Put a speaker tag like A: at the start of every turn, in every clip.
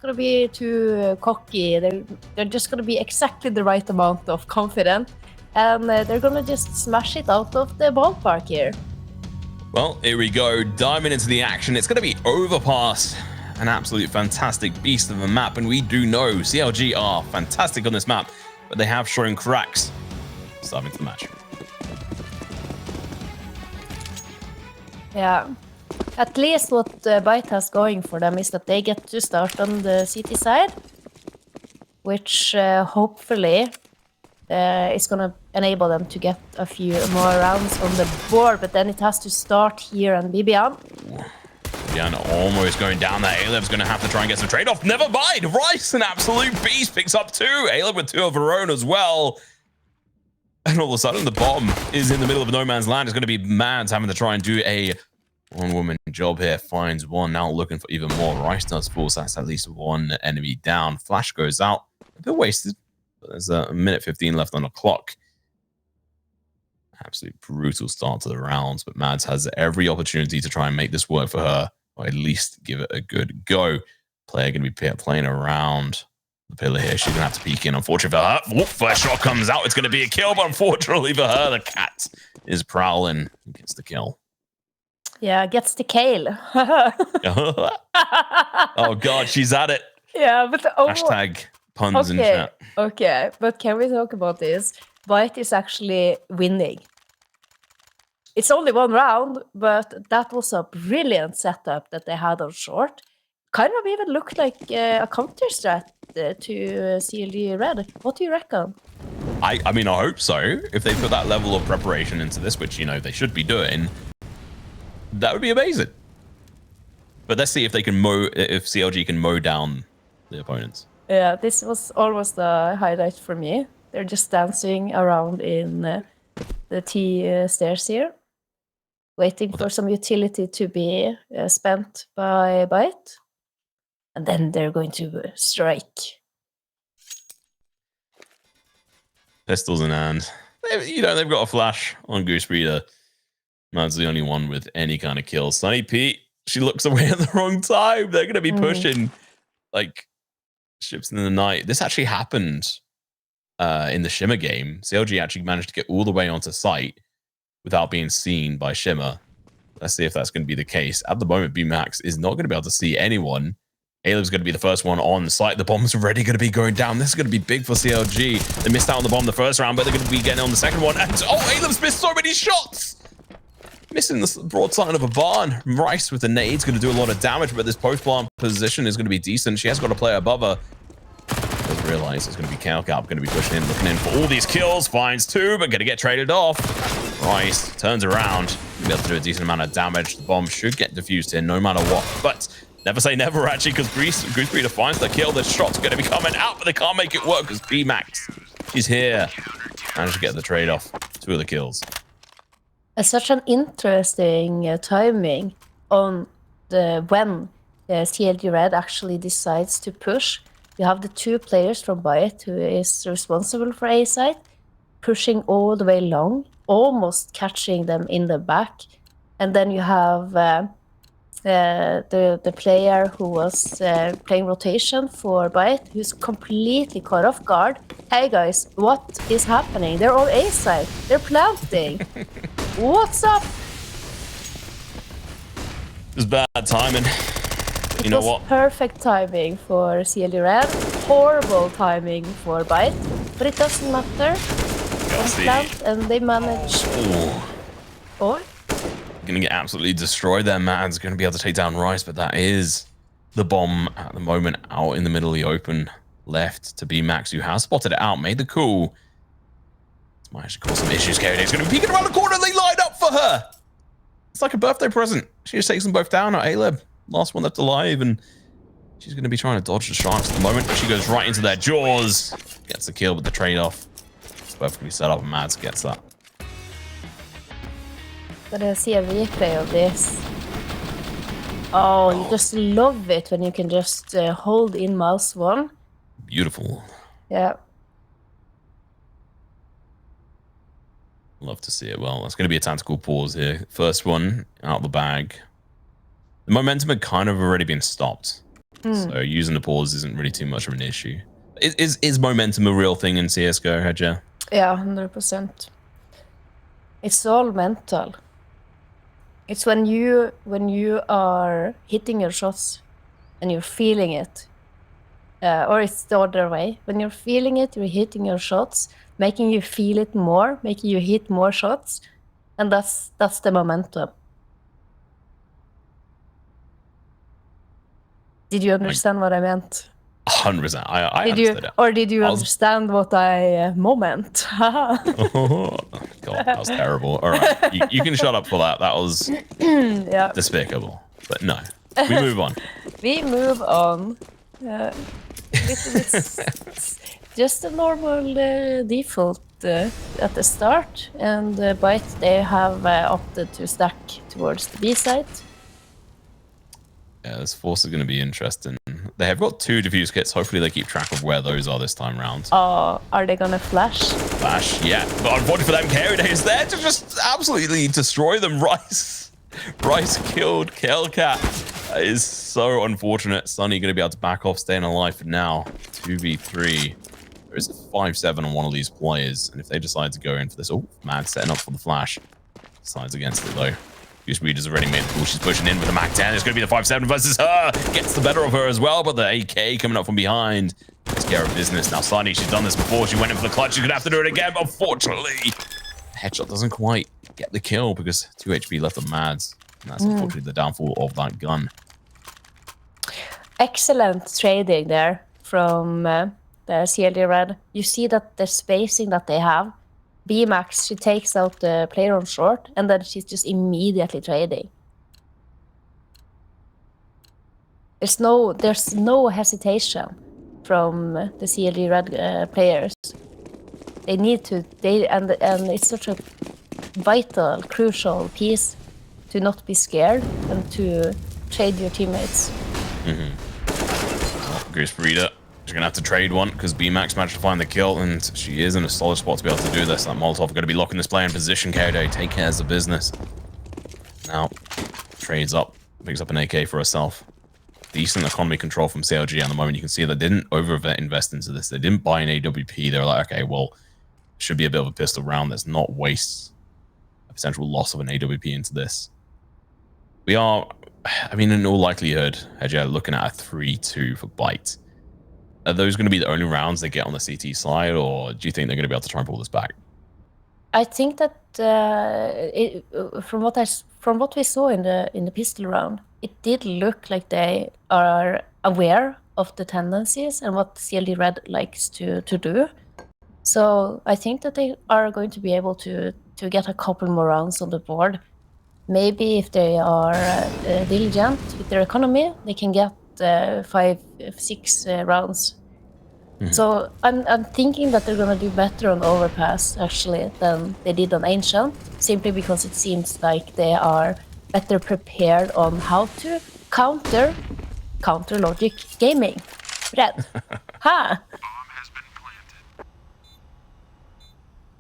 A: going to be too cocky. They're just going to be exactly the right amount of confident. And they're going to just smash it out of the ballpark here.
B: Well, here we go. Diving into the action. It's going to be Overpass. An absolute fantastic beast of a map. And we do know CLG are fantastic on this map, but they have shown cracks. Starting the match.
A: Yeah. At least what BiBiAhn has going for them is that they get to start on the CT side, which hopefully is going to enable them to get a few more rounds on the board, but then it has to start here on BiBiAhn.
B: BiBiAhn almost going down there. Aleb's going to have to try and get some trade-off. Never mind. Rice, an absolute beast, picks up two. Aleb with two of her own as well. And all of a sudden, the bomb is in the middle of no man's land. It's going to be Mads having to try and do a one-woman job here. Finds one. Now looking for even more. Rice does force. That's at least one enemy down. Flash goes out. A bit wasted. But there's a minute 15 left on the clock. Absolute brutal start to the rounds. But Mads has every opportunity to try and make this work for her. Or at least give it a good go. Player going to be playing around the pillar here. She's going to have to peek in. Unfortunately for her. Whoop, first shot comes out. It's going to be a kill. But unfortunately for her, the cat is prowling. Gets the kill.
A: Yeah, gets the kale.
B: Oh, God, she's at it.
A: Yeah, but...
B: Hashtag puns in chat.
A: Okay, but can we talk about this? BiBiAhn is actually winning. It's only one round, but that was a brilliant setup that they had on short. Kind of even looked like a counter strat to CLG Red. What do you reckon?
B: I mean, I hope so. If they put that level of preparation into this, which, you know, they should be doing, that would be amazing. But let's see if they can if CLG can mow down the opponents.
A: Yeah, this was almost the highlight for me. They're just dancing around in the T stairs here, waiting for some utility to be spent by BiBiAhn. And then they're going to strike.
B: Pistols in hand. You know, they've got a flash on Goosebreeder. That's the only one with any kind of kill. Sunny Pete, she looks away at the wrong time. They're going to be pushing like ships in the night. This actually happened in the Shimmer game. CLG actually managed to get all the way onto site without being seen by Shimmer. Let's see if that's going to be the case. At the moment, BMax is not going to be able to see anyone. Aleb's going to be the first one on site. The bomb's already going to be going down. This is going to be big for CLG. They missed out on the bomb the first round, but they're going to be getting on the second one. And oh, Aleb's missed so many shots! Missing the broadside of a barn. Rice with the nade's going to do a lot of damage, but this post-plant position is going to be decent. She has got a player above her. Does realize it's going to be Calcap going to be pushing in, looking in for all these kills. Finds two, but going to get traded off. Rice turns around. Be able to do a decent amount of damage. The bomb should get defused here no matter what. But never say never, actually, because Goosebreeder finds the kill. The shot's going to be coming out, but they can't make it work because BMax is here. Managed to get the trade-off. Two of the kills.
A: It's such an interesting timing on when CLG Red actually decides to push. You have the two players from BiBiAhn who is responsible for A side, pushing all the way long, almost catching them in the back. And then you have the player who was playing rotation for BiBiAhn, who's completely caught off guard. Hey guys, what is happening? They're on A side. They're planting. What's up?
B: It was bad timing. You know what?
A: Perfect timing for CLG Red. Horrible timing for BiBiAhn, but it doesn't matter. And they manage. Oh.
B: Gonna get absolutely destroyed there. Mad's gonna be able to take down Rice, but that is the bomb at the moment out in the middle of the open left to BMax, who has spotted it out, made the call. This might actually cause some issues. He's gonna be peeking around the corner. They line up for her. It's like a birthday present. She just takes them both down at Aleb. Last one left alive, and she's gonna be trying to dodge the sharks at the moment, but she goes right into their jaws. Gets the kill with the trade-off. It's both gonna be set up, and Mads gets that.
A: Gonna see a replay of this. Oh, you just love it when you can just hold in mouse one.
B: Beautiful.
A: Yeah.
B: Love to see it. Well, it's going to be a tactical pause here. First one out of the bag. The momentum had kind of already been stopped. So using the pause isn't really too much of an issue. Is momentum a real thing in CSGO, Hedja?
A: Yeah, 100%. It's all mental. It's when you are hitting your shots and you're feeling it. Or it's the other way. When you're feeling it, you're hitting your shots, making you feel it more, making you hit more shots. And that's the momentum. Did you understand what I meant?
B: 100%. I
A: Did
B: understood
A: you,
B: it.
A: or did you understand what I moment?
B: Oh, God, that was terrible. All right, you can shut up for that. That was despicable. But no, we move on.
A: We move on. It's just a normal default at the start, and byte, they have opted to stack towards the B side.
B: Yeah, this force is going to be interesting. They have got 2 diffuse kits. Hopefully they keep track of where those are this time round.
A: Are they gonna flash?
B: Flash, yeah. But unfortunately for them, KO is there to just absolutely destroy them. Rice killed Killcat. That is so unfortunate. Sunny going to be able to back off, staying alive for now. 2v3. There is a 5-7 on one of these players. And if they decide to go in for this... Oh, Mad setting up for the flash. Decides against it, though. Goosebreeder's already made the call. She's pushing in with a Mac 10. It's going to be the 5-7 versus her. Gets the better of her as well, but the AK coming up from behind. Takes care of business. Now, Sunny, she's done this before. She went in for the clutch. She's going to have to do it again, but unfortunately, the headshot doesn't quite get the kill because 2 HP left on Mads. And that's unfortunately the downfall of that gun.
A: Excellent trading there from the CLG Red. You see that the spacing that they have. BiBiAhn, she takes out the player on short, and then she's just immediately trading. There's no hesitation from the CLG Red players. They need to, and it's such a vital, crucial piece to not be scared and to trade your teammates.
B: Goosebreeder. She's going to have to trade one because BiBiAhn managed to find the kill, and she is in a solid spot to be able to do this. That Molotov going to be locking this player in position. KO take care of the business. Now, trades up, picks up an AK for herself. Decent economy control from CLG at the moment. You can see they didn't invest into this. They didn't buy an AWP. They were like, okay, well, should be a bit of a pistol round. Let's not waste a potential loss of an AWP into this. We are, I mean, in all likelihood, looking at a 3-2 for byte. Are those going to be the only rounds they get on the CT side, or do you think they're going to be able to try and pull this back?
A: I think that from what we saw in the pistol round, it did look like they are aware of the tendencies and what CLG Red likes to do. So I think that they are going to be able to get a couple more rounds on the board. Maybe if they are diligent with their economy, they can get 5-6 rounds. So I'm thinking that they're gonna do better on Overpass actually than they did on Ancient, simply because it seems like they are better prepared on how to counter logic gaming. Red. Ha!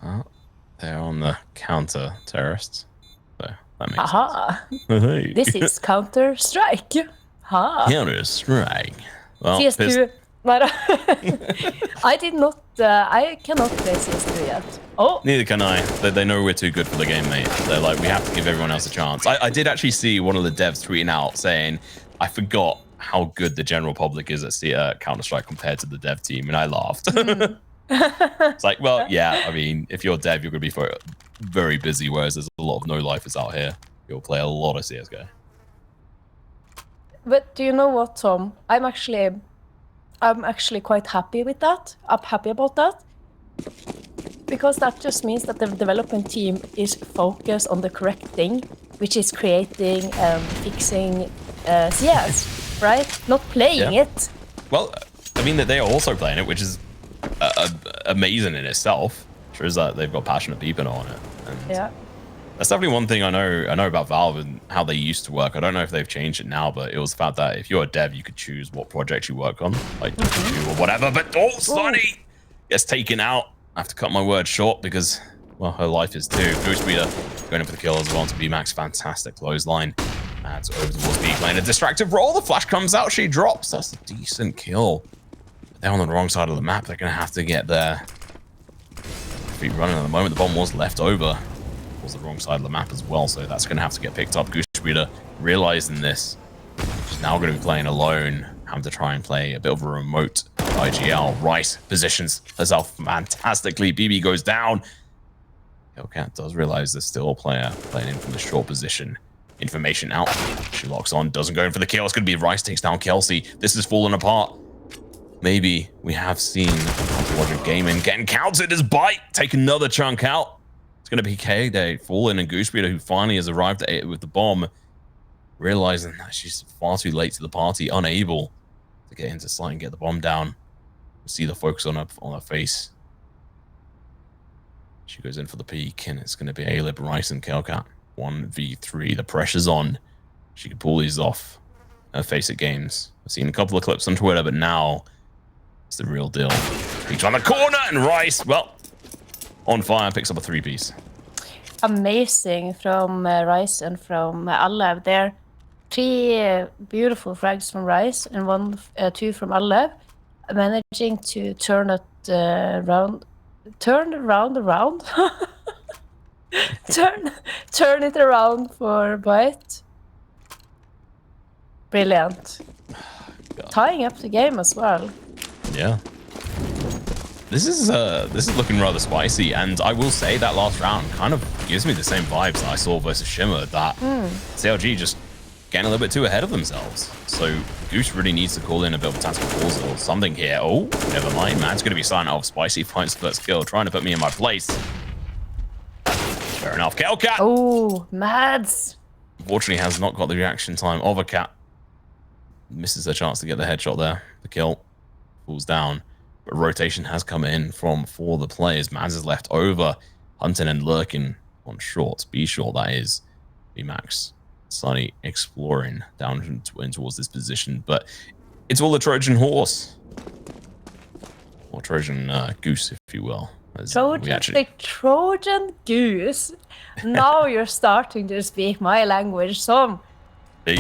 B: Well, they're on the counter terrorists. So that makes
A: Aha!
B: sense. Hey.
A: This is Counter Strike. Ha!
B: Counter Strike. Well,
A: CS2. I did not. I cannot play CS2 yet. Oh,
B: neither can I. They know we're too good for the game, mate. They're like, we have to give everyone else a chance. I did actually see one of the devs tweeting out saying, I forgot how good the general public is at Counter-Strike compared to the dev team, and I laughed. It's like, well, yeah, I mean, if you're a dev, you're going to be very busy, whereas there's a lot of no-lifers out here. You'll play a lot of CSGO.
A: But do you know what, Tom? I'm actually quite happy with that. I'm happy about that. Because that just means that the development team is focused on the correct thing, which is creating and fixing CS, right? Not playing it.
B: Well, I mean, that they are also playing it, which is amazing in itself. Shows that they've got passionate people on it. And
A: yeah.
B: That's definitely one thing I know about Valve and how they used to work. I don't know if they've changed it now, but it was the fact that if you're a dev, you could choose what project you work on, like or whatever. But Sunny gets taken out. I have to cut my words short because, well, her life is too. Goosebreeder going in for the kill as well to BiBiAhn. Fantastic clothesline. Adds over towards B playing a distractive roll. The flash comes out. She drops. That's a decent kill. But they're on the wrong side of the map. They're going to have to get their feet running at the moment. The bomb was left over. It was the wrong side of the map as well. So that's going to have to get picked up. Goosebreeder realizing this. She's now going to be playing alone. Having to try and play a bit of a remote IGL. Rice positions herself fantastically. BB goes down. Hellcat does realize there's still a player playing in from the short position. Information out. She locks on, doesn't go in for the kill. It's going to be Rice takes down Kelsey. This is falling apart. Maybe we have seen Logic Gaming getting counted as byte. Take another chunk out. It's going to be K-Day, Fallen, and Goosebreeder, who finally has arrived at it with the bomb, realizing that she's far too late to the party, unable to get into sight and get the bomb down. You see the focus on her face. She goes in for the peek, and it's going to be Alib, Rice, and Kelcat. 1v3. The pressure's on. She could pull these off. Face it games. I've seen a couple of clips on Twitter, but now it's the real deal. Peeks around the corner, and Rice, well, on fire, picks up a 3-piece.
A: Amazing from Rice and from Alev. There 3 beautiful frags from Rice and 2 from Alev, managing to turn it around. Turn it around for byte. Brilliant. Tying up the game as well.
B: Yeah. This is looking rather spicy, and I will say that last round kind of gives me the same vibes that I saw versus Shimmer, that CLG just getting a little bit too ahead of themselves. So Goose really needs to call in a bit of a tactical pause or something here. Oh, never mind. Man's going to be signing off. Spicy finds first kill, trying to put me in my place. Fair enough. Kelcat.
A: Oh, Mads.
B: Unfortunately, has not got the reaction time of a cat. Misses a chance to get the headshot there. The kill falls down. But rotation has come in from 4 of the players. Mads is left over, hunting and lurking on short. B short, that is. B-Max. Sunny exploring down towards this position. But it's all a Trojan horse. Or Trojan goose, if you will.
A: Trojan goose. Now you're starting to speak my language. Some.
B: Hey,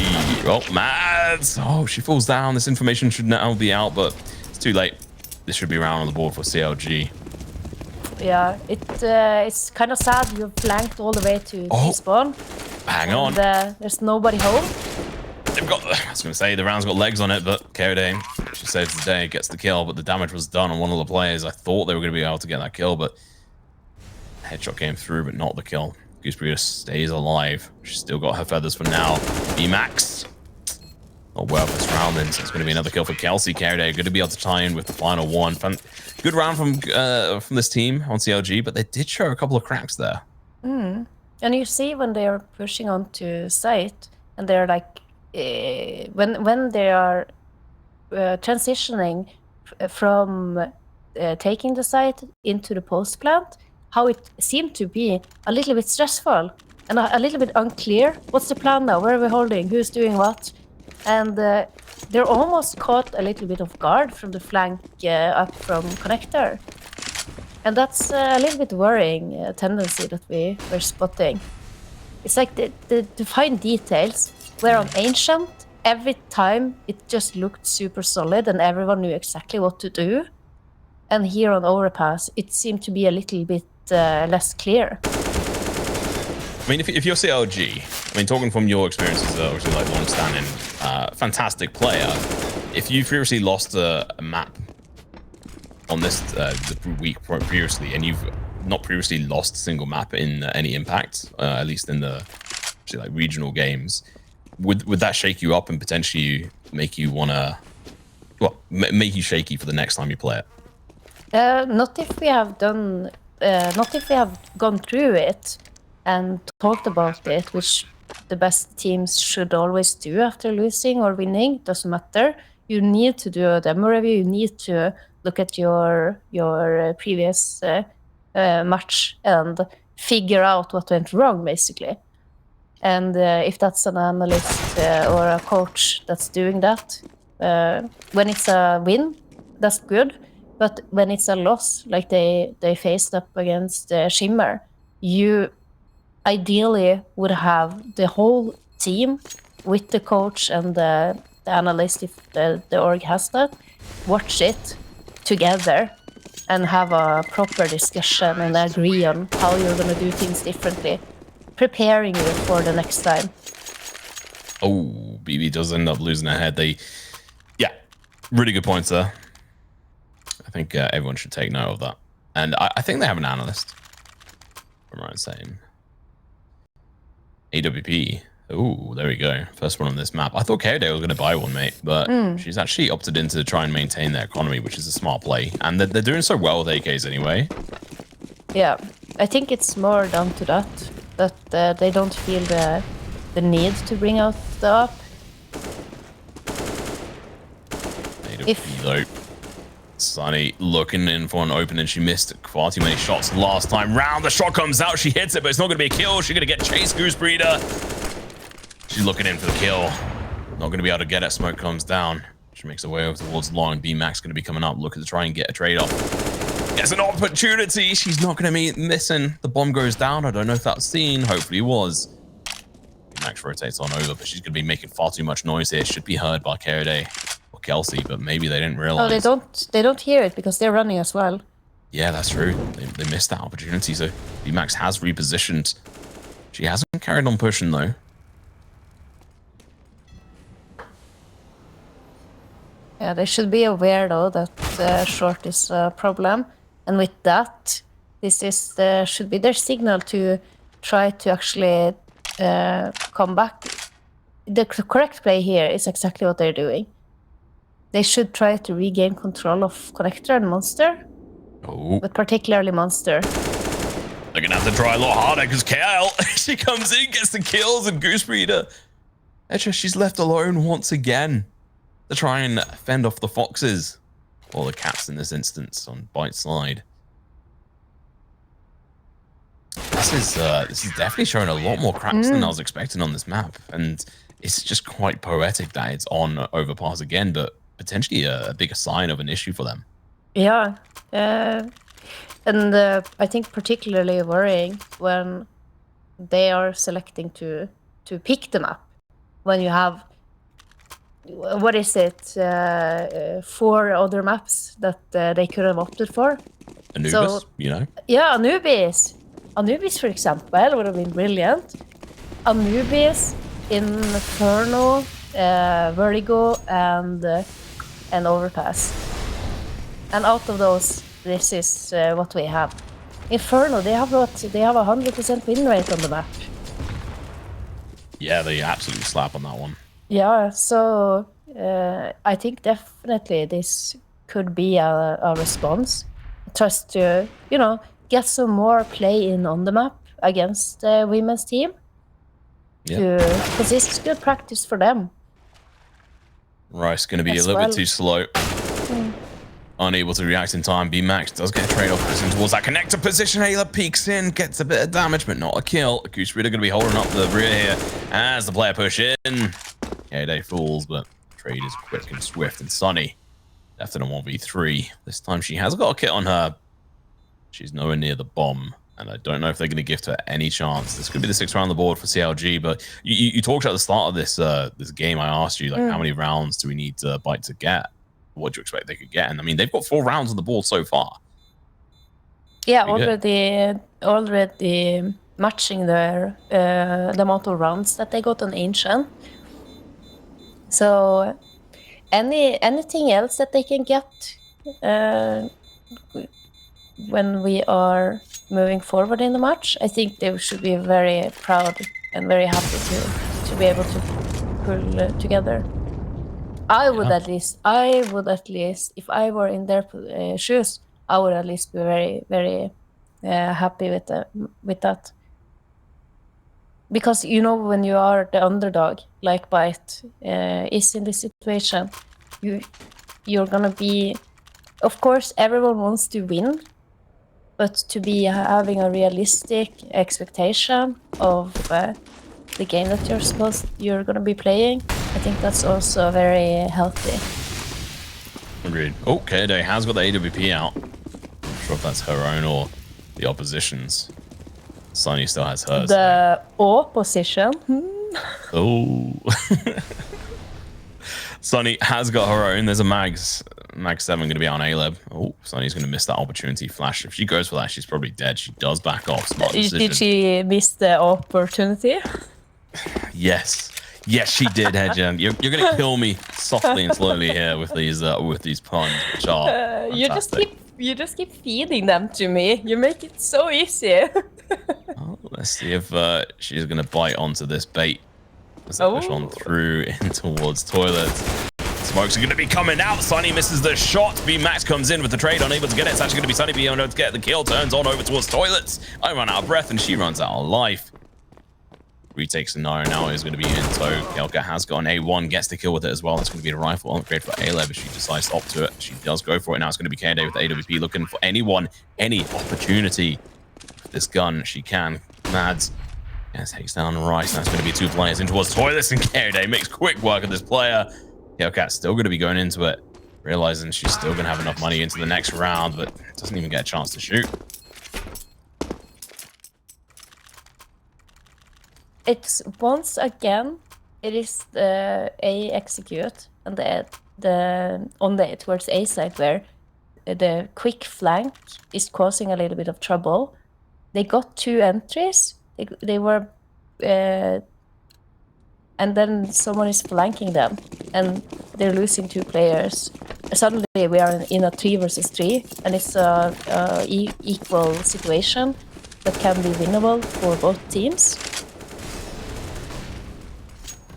B: oh, Mads. Oh, she falls down. This information should now be out, but it's too late. This should be around on the board for CLG.
A: Yeah, it's kind of sad you're flanked all the way to spawn.
B: Hang on.
A: There's nobody home.
B: They've got, I was going to say, the round's got legs on it, but K-Day, she saves the day, gets the kill, but the damage was done on one of the players. I thought they were going to be able to get that kill, but headshot came through, but not the kill. Goosebreeder stays alive. She's still got her feathers for now. B-Max. Not well for this round, then, so it's going to be another kill for Kelsey. K-Day, good to be able to tie in with the final one. Good round from this team on CLG, but they did show a couple of cracks there.
A: And you see when they are pushing onto site, and they're like, when they are transitioning from taking the site into the post plant, how it seemed to be a little bit stressful and a little bit unclear. What's the plan now? Where are we holding? Who's doing what? And they're almost caught a little bit off guard from the flank up from connector. And that's a little bit worrying tendency that we were spotting. It's like the fine details. Where on Ancient, every time it just looked super solid and everyone knew exactly what to do. And here on Overpass, it seemed to be a little bit less clear.
B: I mean, if you're CLG, I mean, talking from your experience as obviously like long-standing, fantastic player, if you previously lost a map on this the week previously, and you've not previously lost a single map in any Impact, at least in the like regional games, would that shake you up and potentially make you wanna, well, make you shaky for the next time you play it?
A: Not if we have done, not if we have gone through it and talked about it, which the best teams should always do after losing or winning. Doesn't matter. You need to do a demo review. You need to look at your previous match and figure out what went wrong, basically. And if that's an analyst or a coach that's doing that, when it's a win, that's good. But when it's a loss, like they faced up against Shimmer, you ideally would have the whole team with the coach and the analyst, if the org has that, watch it together and have a proper discussion and agree on how you're going to do things differently, preparing you for the next time.
B: Oh, BB does end up losing her head. Yeah, really good points there. I think everyone should take note of that. And I think they have an analyst. Am I right saying? AWP. Oh, there we go. First one on this map. I thought Kaode was going to buy one, mate, but she's actually opted in to try and maintain their economy, which is a smart play. And they're doing so well with AKs anyway.
A: Yeah, I think it's more down to that they don't feel the need to bring out the up.
B: AWP though. Sunny looking in for an open, and she missed far too many shots last time round. The shot comes out, she hits it, but it's not going to be a kill. She's going to get chased, Goosebreeder. She's looking in for the kill. Not going to be able to get it. Smoke comes down. She makes her way over towards long. BMAX going to be coming up, looking to try and get a trade-off. Gets an opportunity. She's not going to be missing. The bomb goes down. I don't know if that's seen. Hopefully it was. BMAX rotates on over, but she's going to be making far too much noise here. Should be heard by Kaode or Kelsey, but maybe they didn't realize.
A: Oh, they don't hear it because they're running as well.
B: Yeah, that's true. They missed that opportunity. So BMAX has repositioned. She hasn't carried on pushing though.
A: Yeah, they should be aware though that short is a problem, and with that, this is should be their signal to try to actually come back. The correct play here is exactly what they're doing. They should try to regain control of Connector and Monster, but particularly Monster.
B: They're gonna have to try a lot harder because KL, she comes in, gets the kills, and Goosebreeder, she's left alone once again to try and fend off the foxes, or the cats in this instance, on Byte side. This is definitely showing a lot more cracks than I was expecting on this map, and it's just quite poetic that it's on Overpass again, but potentially a bigger sign of an issue for them.
A: Yeah, and I think particularly worrying when they are selecting to pick the map, when you have, what is it, 4 other maps that they could have opted for.
B: Anubis,
A: so,
B: you know?
A: Yeah, Anubis, for example, would have been brilliant. Anubis, Inferno, Vertigo, and Overpass. And out of those, this is what we have. Inferno, they have what? They have 100% win rate on the map.
B: Yeah, they absolutely slap on that one.
A: Yeah, so I think definitely this could be a response. Just to, get some more play in on the map against the women's team. Because it's good practice for them.
B: Rice going to be a little bit too slow. Unable to react in time. BMAX does get a trade-off towards that connector position. Ayla peeks in, gets a bit of damage, but not a kill. Goosebreeder going to be holding up the rear here as the player push in. Kaode falls, but trade is quick and swift. And Sunny left in a 1v3. This time she has got a kit on her. She's nowhere near the bomb, and I don't know if they're going to gift her any chance. This could be the 6th round on the board for CLG, but you talked at the start of this this game. I asked you, like, how many rounds do we need BiBiAhn to get? What do you expect they could get? And I mean, they've got 4 rounds on the board so far.
A: Yeah, already matching the amount of rounds that they got on Ancient. So anything else that they can get when we are moving forward in the match, I think they should be very proud and very happy to be able to pull together. I would at least, if I were in their shoes, I would at least be very, very happy with that. Because, when you are the underdog, like BiBiAhn is in this situation, you're gonna be, of course, everyone wants to win, but to be having a realistic expectation of the game that you're gonna be playing, I think that's also very healthy.
B: Agreed. Oh, Kaode has got the AWP out. I'm not sure if that's her own or the opposition's. Sunny still has hers.
A: The opposition.
B: Oh. Sunny has got her own. There's a Mags 7 going to be on A-Leb. Oh, Sunny's going to miss that opportunity. Flash. If she goes for that, she's probably dead. She does back off. Smart decision.
A: Did she miss the opportunity?
B: Yes. Yes, she did, Hedgen. You're going to kill me softly and slowly here with these puns, which are
A: you just keep feeding them to me. You make it so easy.
B: Oh, let's see if she's going to bite onto this bait. As they push on through in towards toilets. Smokes are going to be coming out. Sunny misses the shot. BiBiAhn comes in with the trade, unable to get it. It's actually going to be Sunny being able to get the kill. Turns on over towards toilets. I run out of breath and she runs out of life. Retake scenario now is going to be in tow. Kelka has got an A1, gets the kill with it as well. That's going to be a rifle upgrade for A-Leb if she decides to opt to it. She does go for it. Now it's going to be KD with AWP looking for any opportunity with this gun. She can. Mads. Yes, takes down Rice. That's going to be 2 players in towards toilets, and KD makes quick work of this player. Hellcat's still going to be going into it, realizing she's still going to have enough money into the next round, but doesn't even get a chance to shoot.
A: It's once again, it is the A execute and the towards A side where the quick flank is causing a little bit of trouble. They got 2 entries. They were, and then someone is flanking them, and they're losing 2 players. Suddenly, we are in a 3 versus 3, and it's a equal situation that can be winnable for both teams.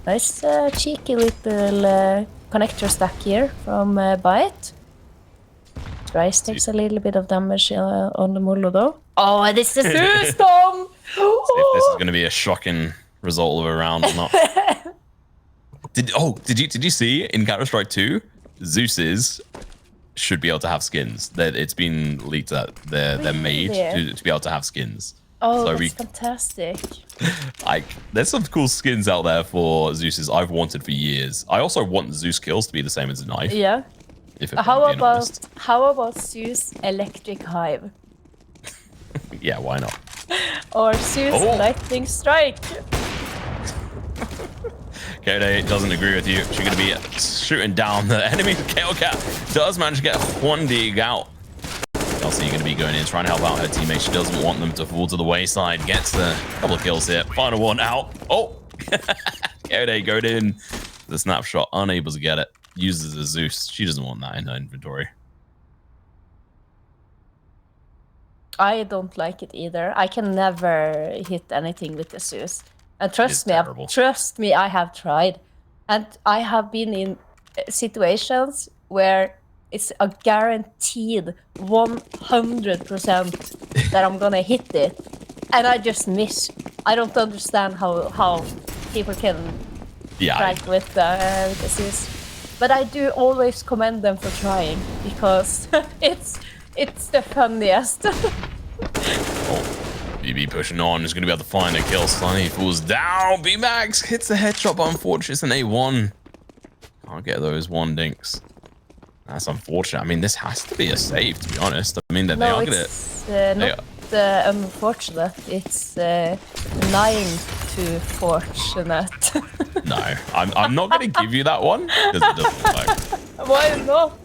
A: Nice cheeky little connector stack here from byte. Rice takes a little bit of damage on the Mullo though. Oh, this is Zeus, Tom!
B: See if this is going to be a shocking result of a round or not. Did you see in Counter-Strike 2, Zeus's should be able to have skins. That it's been leaked that they're made to be able to have skins.
A: Oh, so that's fantastic.
B: There's some cool skins out there for Zeus's I've wanted for years. I also want Zeus kills to be the same as a knife.
A: Yeah. How about Zeus Electric Hive?
B: Yeah, why not?
A: Or Zeus Lightning Strike.
B: KD doesn't agree with you. She's going to be shooting down the enemy. Hellcat does manage to get one dig out. Chelsea going to be going in, trying to help out her teammates. She doesn't want them to fall to the wayside. Gets the couple of kills here. Final one out. Oh! KD going in. The snapshot, unable to get it. Uses a Zeus. She doesn't want that in her inventory.
A: I don't like it either. I can never hit anything with the Zeus. And trust me, I have tried. And I have been in situations where it's a guaranteed 100% that I'm gonna hit it. And I just miss. I don't understand how people can strike with the Zeus. But I do always commend them for trying, because it's the funniest.
B: BB pushing on, is going to be able to find a kill. Sunny falls down. BiBiAhn hits the headshot, but unfortunately it's an A1. Can't get those 1 dinks. That's unfortunate. I mean, this has to be a save, to be honest. I mean, they are going to...
A: not unfortunate. It's 9 to fortunate.
B: No, I'm not going to give you that one, because it doesn't work.
A: Why not?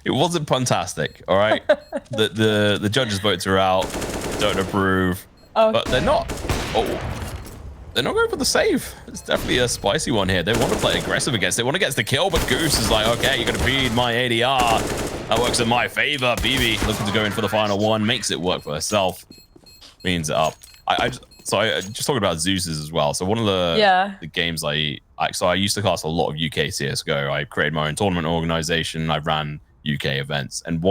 B: It wasn't fantastic, all right? The judges' votes are out. Don't approve. Okay. But they're not... They're not going for the save. It's definitely a spicy one here. They want to play aggressive against it. They want to get the kill, but Goose is like, okay, you're going to feed my ADR. That works in my favor. BB looking to go in for the final one. Makes it work for herself. Cleans it up. I just talking about Zeus's as well. So one of the games I used to cast a lot of UK CSGO. I created my own tournament organization. I ran UK events. And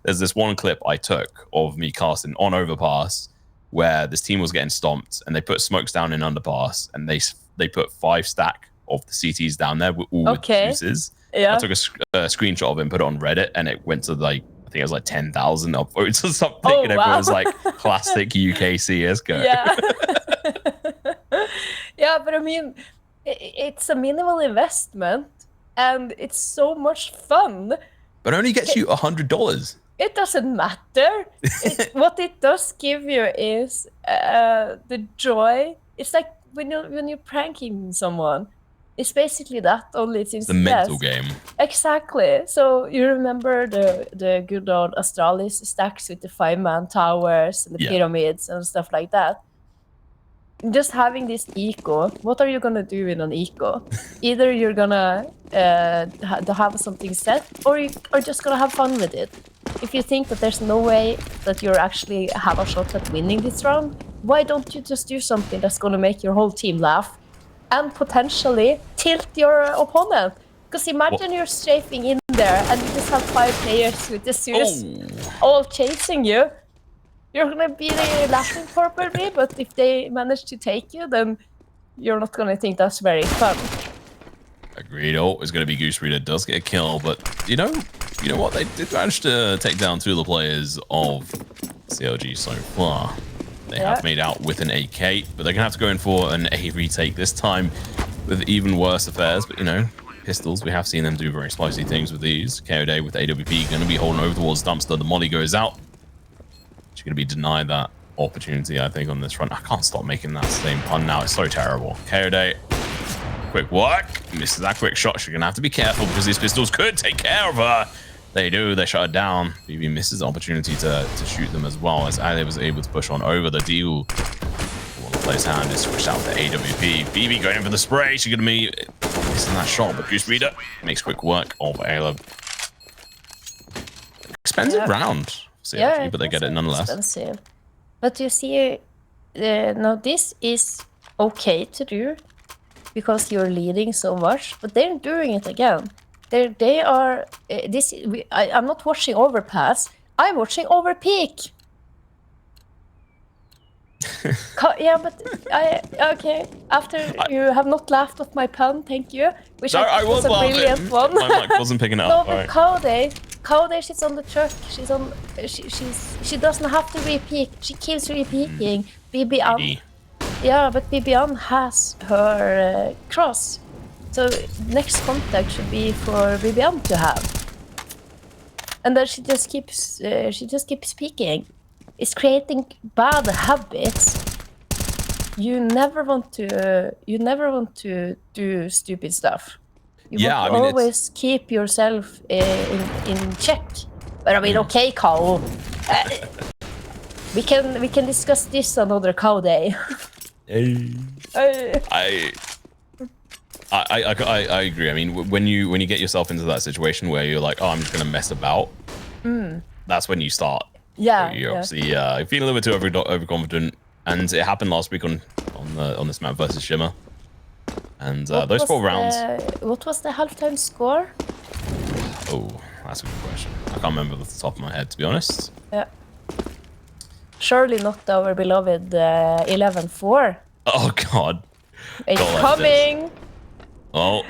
B: there's this one clip I took of me casting on Overpass where this team was getting stomped and they put smokes down in underpass and they put 5 stack of the CTs down there with all with Zeus's. Yeah. I took a screenshot of it and put it on Reddit and it went to like, I think it was like 10,000 upvotes or something. Oh, and everyone was like, classic UK CSGO.
A: Yeah. Yeah, but I mean, it's a minimal investment and it's so much fun.
B: But it only gets you $100.
A: It doesn't matter. What it does give you is the joy. It's like when you're pranking someone. It's basically that, only it's in
B: It's the mental
A: CS.
B: game.
A: Exactly. So you remember the good old Astralis stacks with the 5-man towers and the pyramids and stuff like that. Just having this eco, what are you gonna do in an eco? Either you're gonna have something set, or you are just gonna have fun with it. If you think that there's no way that you actually have a shot at winning this round, why don't you just do something that's gonna make your whole team laugh and potentially tilt your opponent? Because imagine you're strafing in there and you just have 5 players with the suits all chasing you. You're gonna be laughing probably, but if they manage to take you, then you're not gonna think that's very fun.
B: Agreed. Oh, it's gonna be Goosebreeder does get a kill, but you know what? They did manage to take down 2 of the players of CLG so far. They have made out with an AK, but they're gonna have to go in for an A retake this time with even worse affairs. But you know, pistols, we have seen them do very spicy things with these. KOD with AWP gonna be holding over towards Dumpster. The molly goes out. She's going to be denied that opportunity, I think, on this front. I can't stop making that same pun now. It's so terrible. KOD, quick work. Misses that quick shot. She's going to have to be careful because these pistols could take care of her. They do. They shut her down. BB misses the opportunity to shoot them as well, as Ali was able to push on over the deal. One player's hand is switched out to AWP. BB going in for the spray. She's going to be missing that shot, but Goosebreeder makes quick work of Ayla. Expensive round. CLG, but they get it nonetheless.
A: Expensive. But you see, now this is okay to do because you're leading so much, but they're doing it again. They are I'm not watching Overpass. I'm watching Overpeak. Yeah, but okay. After you have not laughed at my pun, thank you. Which I was a brilliant one.
B: My mic wasn't picking it up.
A: No, but KOD, she's on the truck. She's on. She doesn't have to repeat. She keeps repeating. BiBiAhn. Yeah, but BiBiAhn has her cross. So next contact should be for BiBiAhn to have. And then she just keeps peeking. It's creating bad habits. You never want to do stupid stuff. You want to always keep yourself in check. But I mean, okay, Kao. We can discuss this another Kao day.
B: I agree. I mean, when you get yourself into that situation where you're like, oh, I'm just gonna mess about, that's when you start.
A: Yeah,
B: you're obviously feeling a little bit too overconfident, and it happened last week on this map versus Shimmer. And those 4 rounds.
A: What was the halftime score?
B: Oh, that's a good question. I can't remember off the top of my head, to be honest.
A: Yeah. Surely not our beloved 11-4.
B: Oh God.
A: It's coming.
B: Oh,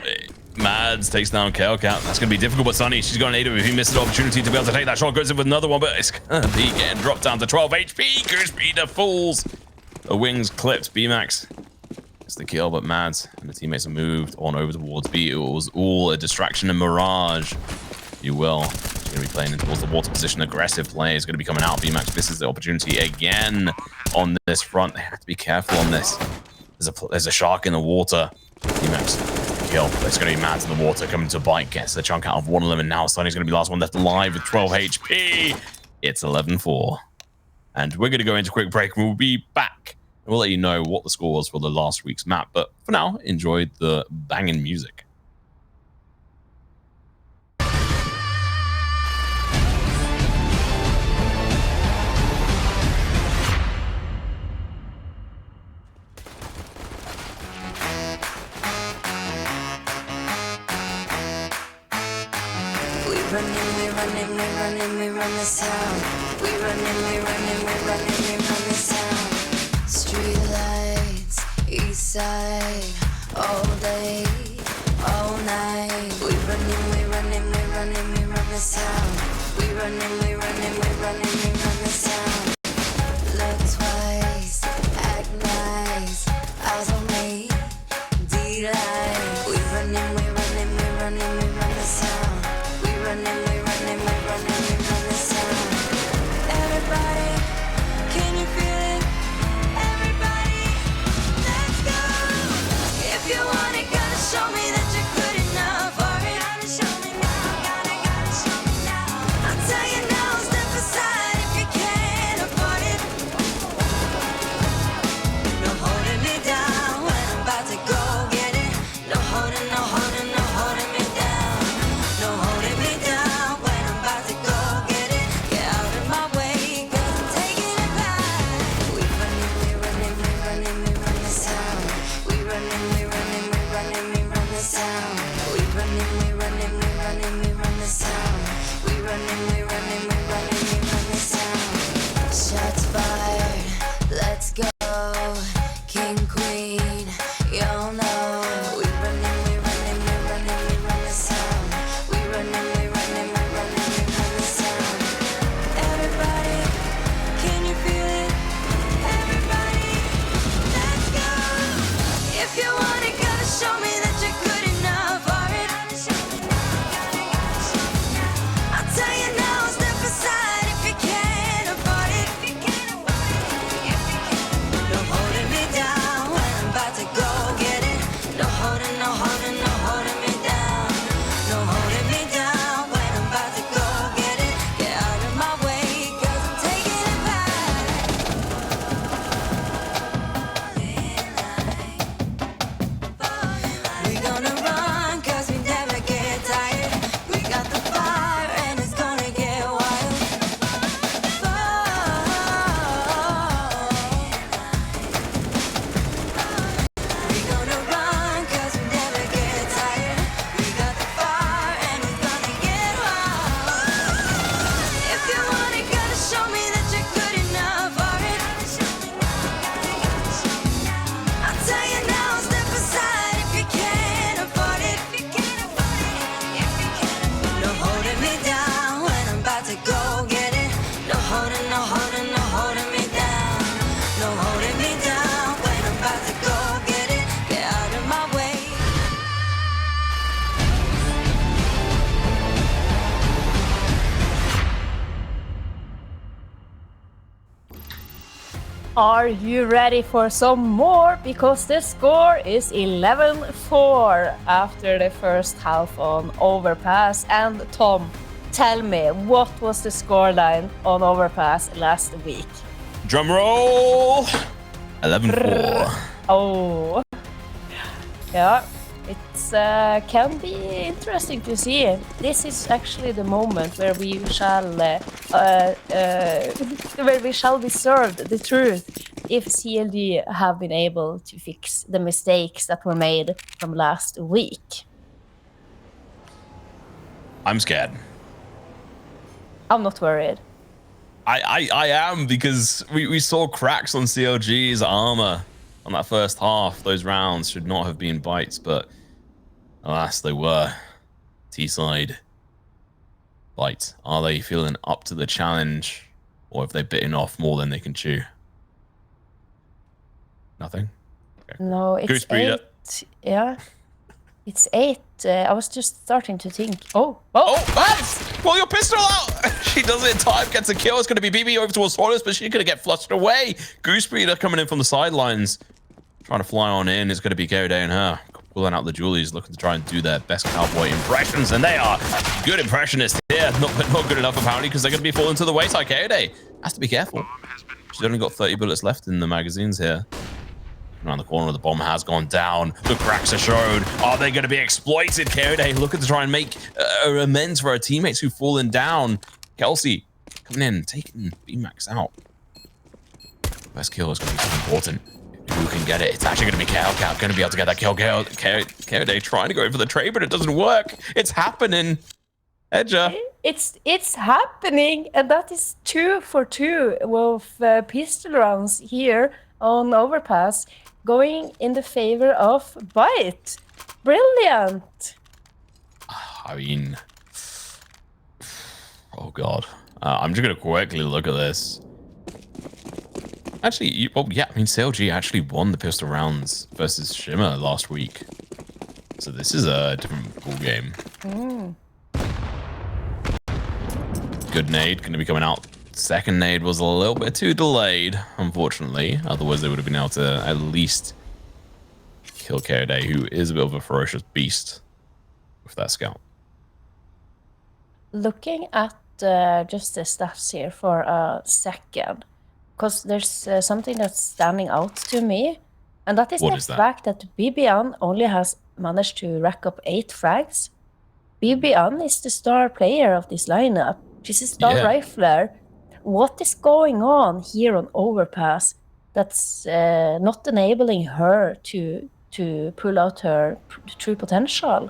B: Mads takes down Hellcat. That's going to be difficult, but Sunny, she's got an AW. He missed the opportunity to be able to take that shot. Goes in with another one, but it's going to be getting dropped down to 12 HP. Goosebreeder falls. The wings clipped. B-Max gets the kill, but Mads and the teammates have moved on over towards B. It was all a distraction and mirage. You will. She's going to be playing in towards the water position. Aggressive play is going to be coming out. B-Max misses the opportunity again on this front. They have to be careful on this. There's a shark in the water. B-Max kill. It's going to be Mads in the water coming to byte. Gets the chunk out of one of them, and now Sunny's going to be the last one left alive with 12 HP. It's 11-4. And we're going to go into a quick break, and we'll be back. And we'll let you know what the score was for the last week's map. But for now, enjoy the banging music.
C: We run this town. We running, run this town. Street lights, east side, all day, all night. We run this town. We running, run this town. Look twice, act nice, eyes on me, D-Light. We running this town. We running this town.
A: Are you ready for some more? Because the score is 11-4 after the first half on Overpass. And Tom, tell me, what was the scoreline on Overpass last week?
B: Drum roll. 11-4.
A: Oh, yeah, it's can be interesting to see. This is actually the moment where we shall be served the truth if CLG have been able to fix the mistakes that were made from last week.
B: I'm scared.
A: I'm not worried.
B: I am, because we saw cracks on CLG's armor on that first half. Those rounds should not have been bites, but alas, they were. T-side. Byte. Are they feeling up to the challenge, or have they bitten off more than they can chew? Nothing? Okay.
A: No, it's
B: Goosebreeder.
A: 8. Yeah, it's 8. I was just starting to think. Oh,
B: Mads! Pull your pistol out! She does it in time, gets a kill. It's going to be BB over towards Swallows, but she's going to get flushed away. Goosebreeder coming in from the sidelines. Trying to fly on in. It's going to be Day and her. Pulling out the Julies, looking to try and do their best cowboy impressions, and they are good impressionists here. Not good enough, apparently, because they're going to be falling to the wayside. Day has to be careful. She's only got 30 bullets left in the magazines here. Around the corner, the bomb has gone down. The cracks are shown. Are they going to be exploited? Day looking to try and make amends for her teammates who've fallen down. Kelsey coming in, taking B-Max out. Best kill is going to be so important. Who can get it? It's actually going to be Cal going to be able to get that kill. Day trying to go for the trade, but it doesn't work. It's happening. Edger.
A: It's happening, and that is 2 for 2 with pistol rounds here on Overpass, going in the favor of byte. Brilliant.
B: I mean, oh god. I'm just gonna quickly look at this. Actually, yeah, I mean, CLG actually won the pistol rounds versus Shimmer last week, so this is a different ball game. Good nade, gonna be coming out. Second nade was a little bit too delayed, unfortunately. Otherwise, they would have been able to at least kill Day, who is a bit of a ferocious beast with that scout.
A: Looking at just the stats here for a second, because there's something that's standing out to me, and that is the fact that BiBiAhn only has managed to rack up 8 frags. BiBiAhn is the star player of this lineup. She's a star rifler. What is going on here on Overpass that's not enabling her to pull out her true potential?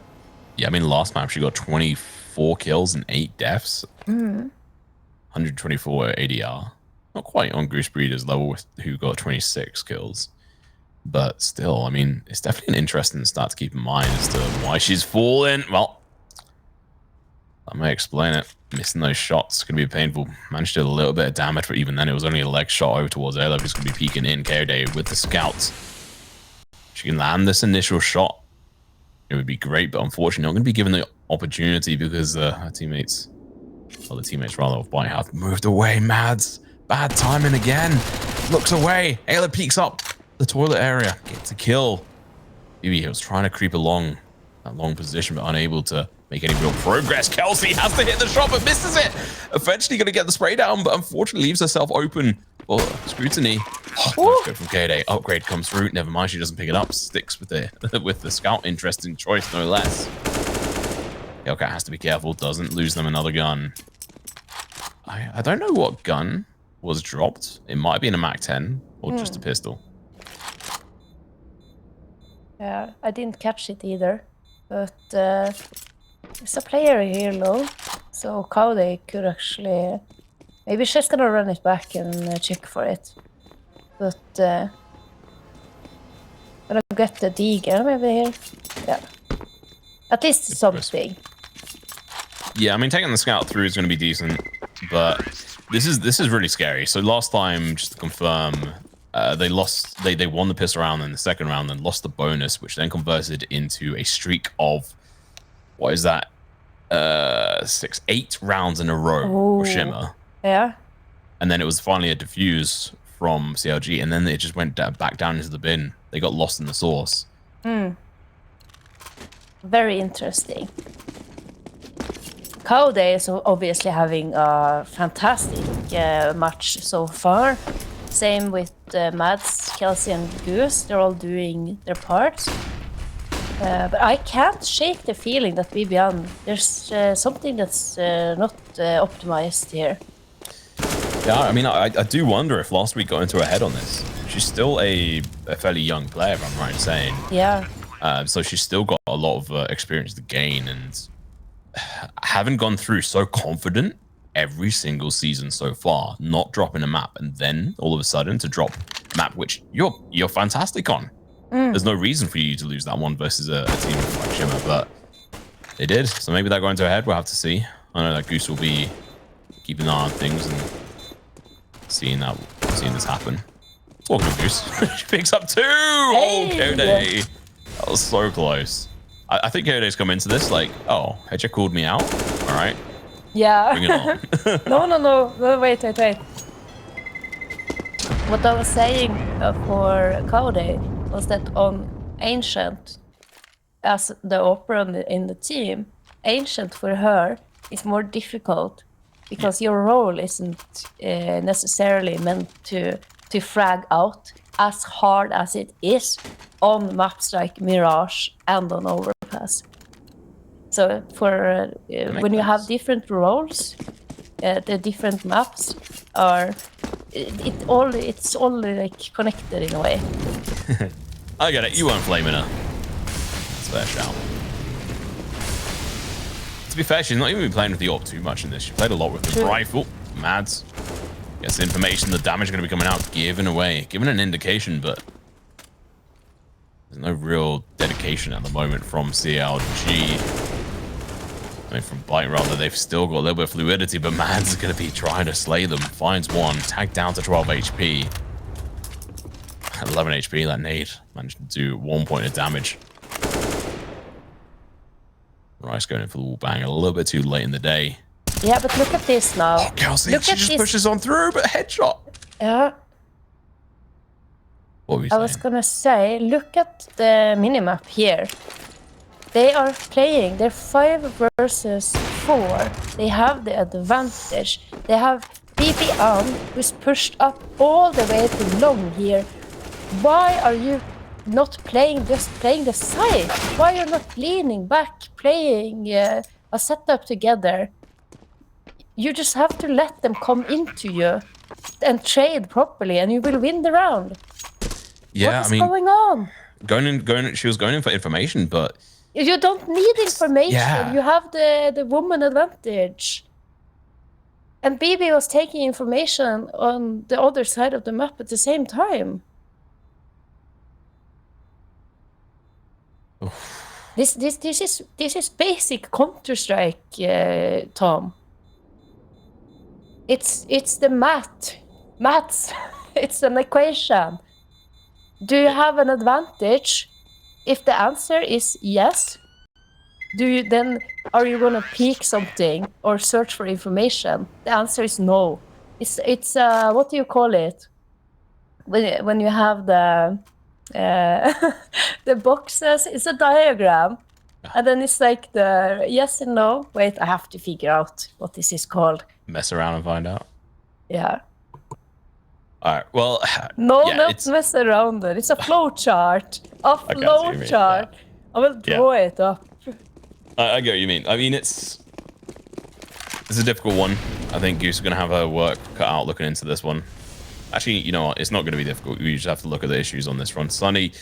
B: Yeah, I mean, last map she got 24 kills and 8 deaths. 124 ADR. Not quite on Goosebreeder's level, with who got 26 kills. But still, I mean, it's definitely an interesting stat to keep in mind as to why she's fallen. Well, I may explain it. Missing those shots going to be painful. Managed to do a little bit of damage, but even then it was only a leg shot over towards Ayla, who's going to be peeking in. Day with the scouts. She can land this initial shot. It would be great, but unfortunately not going to be given the opportunity because her teammates, well, the teammates rather of byte have moved away. Mads, bad timing again. Looks away. Ayla peeks up the toilet area. Gets a kill. BB was trying to creep along that long position, but unable to make any real progress. Kelsey has to hit the shot, but misses it. Eventually going to get the spray down, but unfortunately leaves herself open for scrutiny. Oh, good from Day. Upgrade comes through. Never mind, she doesn't pick it up. Sticks with the scout. Interesting choice, no less. Hellcat has to be careful. Doesn't lose them another gun. I don't know what gun was dropped. It might be in a MAC-10 or just a pistol.
A: Yeah, I didn't catch it either, but there's a player here low, so Cowday could actually... Maybe she's gonna run it back and check for it. But gonna get the Deagle maybe here. Yeah. At least something.
B: Yeah, I mean, taking the scout through is going to be decent, but this is really scary. So last time, just to confirm, they won the pistol round in the second round, then lost the bonus, which then converted into a streak of, what is that? 8 rounds in a row for Shimmer.
A: Yeah.
B: And then it was finally a defuse from CLG, and then it just went back down into the bin. They got lost in the sauce.
A: Very interesting. Cowday is obviously having a fantastic match so far. Same with Mads, Kelsey, and Goose. They're all doing their parts. But I can't shake the feeling that BiBiAhn, there's something that's not optimized here.
B: Yeah, I mean, I do wonder if last week got into her head on this. She's still a fairly young player, if I'm right in saying.
A: Yeah.
B: So she's still got a lot of experience to gain, and haven't gone through so confident every single season so far, not dropping a map, and then all of a sudden to drop a map which you're fantastic on. There's no reason for you to lose that one versus a team like Shimmer, but they did. So maybe that got into her head. We'll have to see. I know that Goose will be keeping an eye on things and seeing this happen. Talking to Goose, she picks up 2. Oh, Kode. That was so close. I think Kode's come into this like, oh, Hedger called me out. All right.
A: Yeah.
B: Bring it on.
A: No, wait. What I was saying for Cowday was that on Ancient, as the opera in the team, Ancient for her is more difficult because your role isn't necessarily meant to frag out as hard as it is on maps like Mirage and on Overpass. So for when you have different roles, the different maps are it's all like connected in a way.
B: I get it. You weren't flaming her. That's a fair shout. To be fair, she's not even been playing with the AWP too much in this. She played a lot with the rifle. Mads gets the information. The damage is going to be coming out, giving an indication, but there's no real dedication at the moment from CLG. I mean, from byte rather, they've still got a little bit of fluidity, but Mads is going to be trying to slay them. Finds one, tagged down to 12 HP. 11 HP, that nade managed to do 1 point of damage. Rice going in for the wall bang a little bit too late in the day.
A: Yeah, but look at this now.
B: Oh, Kelsey, she just pushes on through, but headshot.
A: Yeah.
B: What were you
A: I
B: saying?
A: was gonna say, look at the minimap here. They are playing, they're 5 versus 4. They have the advantage. They have BiBiAhn, who's pushed up all the way to long here. Why are you not playing, just playing the side? Why are you not leaning back, playing a setup together? You just have to let them come into you and trade properly, and you will win the round.
B: Yeah,
A: what is going on?
B: She was going in for information, but
A: you don't need information.
B: Yeah.
A: You have the woman advantage. And BB was taking information on the other side of the map at the same time. This is basic Counter-Strike, Tom. It's the maths. It's an equation. Do you have an advantage? If the answer is yes, are you gonna peek something or search for information? The answer is no. It's what do you call it? When you have the the boxes, it's a diagram, and then it's like the yes and no. Wait, I have to figure out what this is called.
B: mess around and find out.
A: Yeah.
B: All right. Well,
A: No,
B: yeah,
A: not mess around it. It's a flow chart. A
B: what
A: flow
B: you mean,
A: chart.
B: yeah.
A: I will draw it up.
B: I get what you mean. I mean, it's a difficult one. I think Goose is going to have her work cut out looking into this one. Actually, you know what? It's not going to be difficult. We just have to look at the issues on this front. Sunny.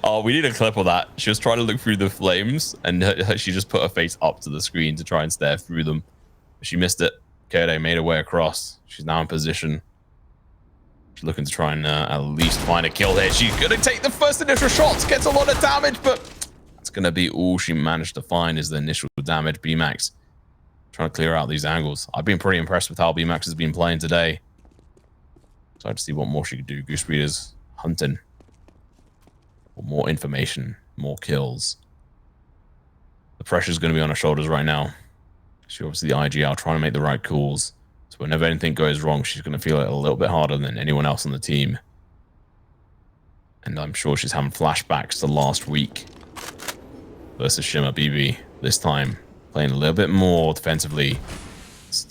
B: Oh, we need a clip of that. She was trying to look through the flames, and she just put her face up to the screen to try and stare through them. She missed it. Kode made her way across. She's now in position. She's looking to try and at least find a kill here. She's going to take the first initial shots, gets a lot of damage, but that's going to be all she managed to find is the initial damage. BMax trying to clear out these angles. I've been pretty impressed with how BMax has been playing today. Excited to see what more she could do. Goosebreeder's hunting for more information, more kills. The pressure's going to be on her shoulders right now. She obviously the IG out trying to make the right calls. So whenever anything goes wrong, she's going to feel it a little bit harder than anyone else on the team. And I'm sure she's having flashbacks to last week versus Shimmer BB. This time, playing a little bit more defensively. This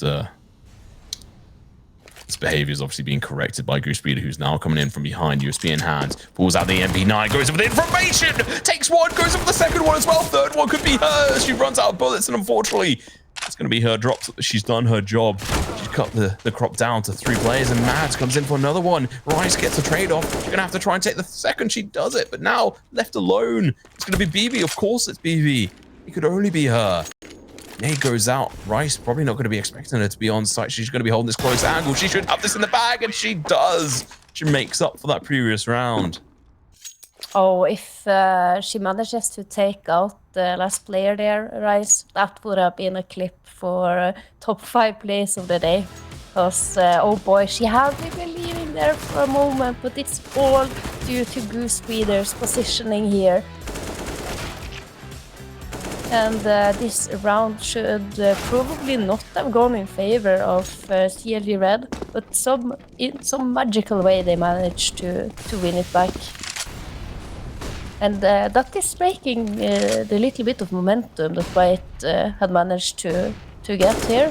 B: behavior is obviously being corrected by Goosebreeder, who's now coming in from behind. USB in hand, pulls out the MP9, goes over the information, takes one, goes over the second one as well. Third one could be her. She runs out of bullets, and unfortunately, it's going to be her drops. She's done her job. She's cut the crop down to 3 players, and Mads comes in for another one. Rice gets a trade-off. She's going to have to try and take the second. She does it, but now left alone. It's going to be BB. Of course it's BB. It could only be her. Nade goes out. Rice probably not going to be expecting her to be on site. She's going to be holding this close angle. She should have this in the bag, and she does. She makes up for that previous round.
A: Oh, if she manages to take out the last player there, Rice, that would have been a clip for top 5 plays of the day. Because, oh boy, she had me believing there for a moment, but it's all due to Goosebreeder's positioning here. And this round should probably not have gone in favor of CLG Red, but in some magical way they managed to win it back. And that is breaking the little bit of momentum that byte had managed to get here.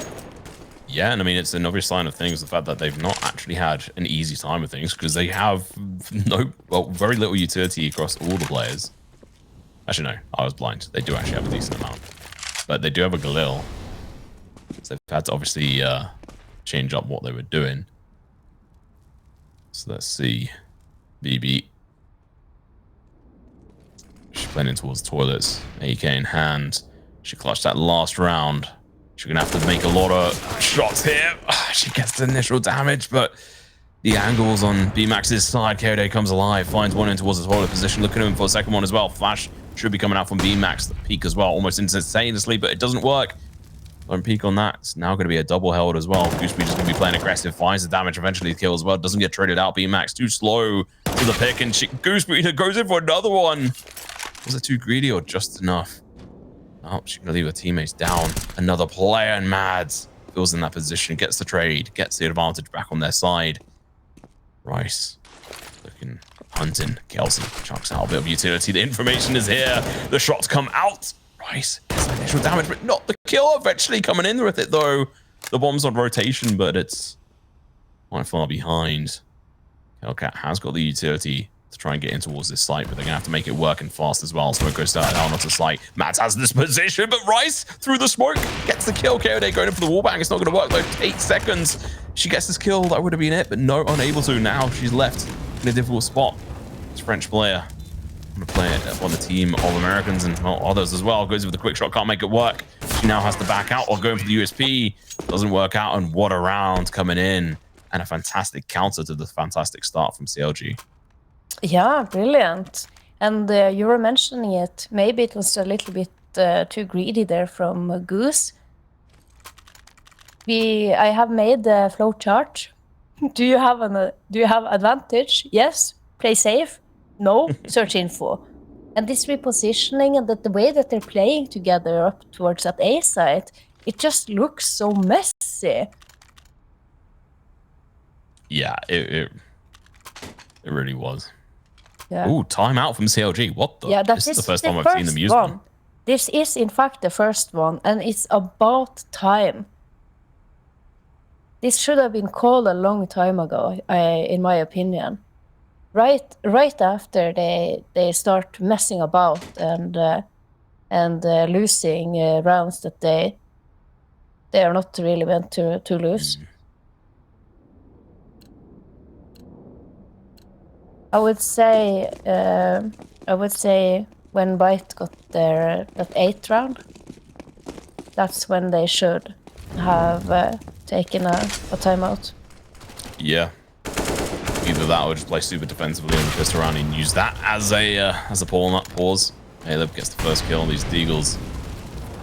B: Yeah, and I mean, it's an obvious sign of things, the fact that they've not actually had an easy time with things, because they have very little utility across all the players. Actually, no, I was blind. They do actually have a decent amount. But they do have a Galil. So they've had to obviously change up what they were doing. So let's see. BB. She's playing in towards the toilets. AK in hand. She clutched that last round. She's going to have to make a lot of shots here. She gets the initial damage, but the angles on BMAX's side. KOD comes alive, finds one in towards the toilet position, looking at him for a second one as well. Flash should be coming out from BMAX, the peak as well, almost instantaneously, but it doesn't work. Don't peek on that. It's now going to be a double held as well. Goosebreeder's going to be playing aggressive, finds the damage, eventually kill as well. Doesn't get traded out. BMAX too slow to the pick, and Goosebreeder goes in for another one. Was it too greedy or just enough? Oh, she's going to leave her teammates down. Another player, and Mads feels in that position, gets the trade, gets the advantage back on their side. Rice looking, hunting. Kelsey chucks out a bit of utility. The information is here. The shots come out. Rice gets the initial damage, but not the kill. Eventually coming in with it, though. The bomb's on rotation, but it's quite far behind. Hellcat has got the utility to try and get in towards this site, but they're going to have to make it work and fast as well. Smoke goes down onto the site. Mads has this position, but Rice, through the smoke, gets the kill. KOD going in for the wallbang. It's not going to work, though. 8 seconds. She gets this kill. That would have been it, but no, unable to. Now she's left in a difficult spot. This French player, I'm going to play it on the team of Americans and well, others as well. Goes with the quick shot, can't make it work. She now has to back out or going for the USP. Doesn't work out, and what a round coming in. And a fantastic counter to the fantastic start from CLG.
A: Yeah, brilliant. And you were mentioning it. Maybe it was a little bit too greedy there from Goose. I have made the flow chart. Do you have advantage? Yes. Play safe. No. Search info. And this repositioning and the way that they're playing together up towards that A site, it just looks so messy.
B: Yeah, it really was.
A: Yeah.
B: Ooh, timeout from CLG. What the?
A: Yeah,
B: this is the first time I've seen them use one.
A: This is, in fact, the first one, and it's about time. This should have been called a long time ago, in my opinion. Right after they start messing about and losing rounds that they are not really meant to lose. I would say when byte got that 8th round, that's when they should have taken a timeout.
B: Yeah. Either that or just play super defensively and twist around and use that as a pause. Caleb gets the first kill on these Deagles.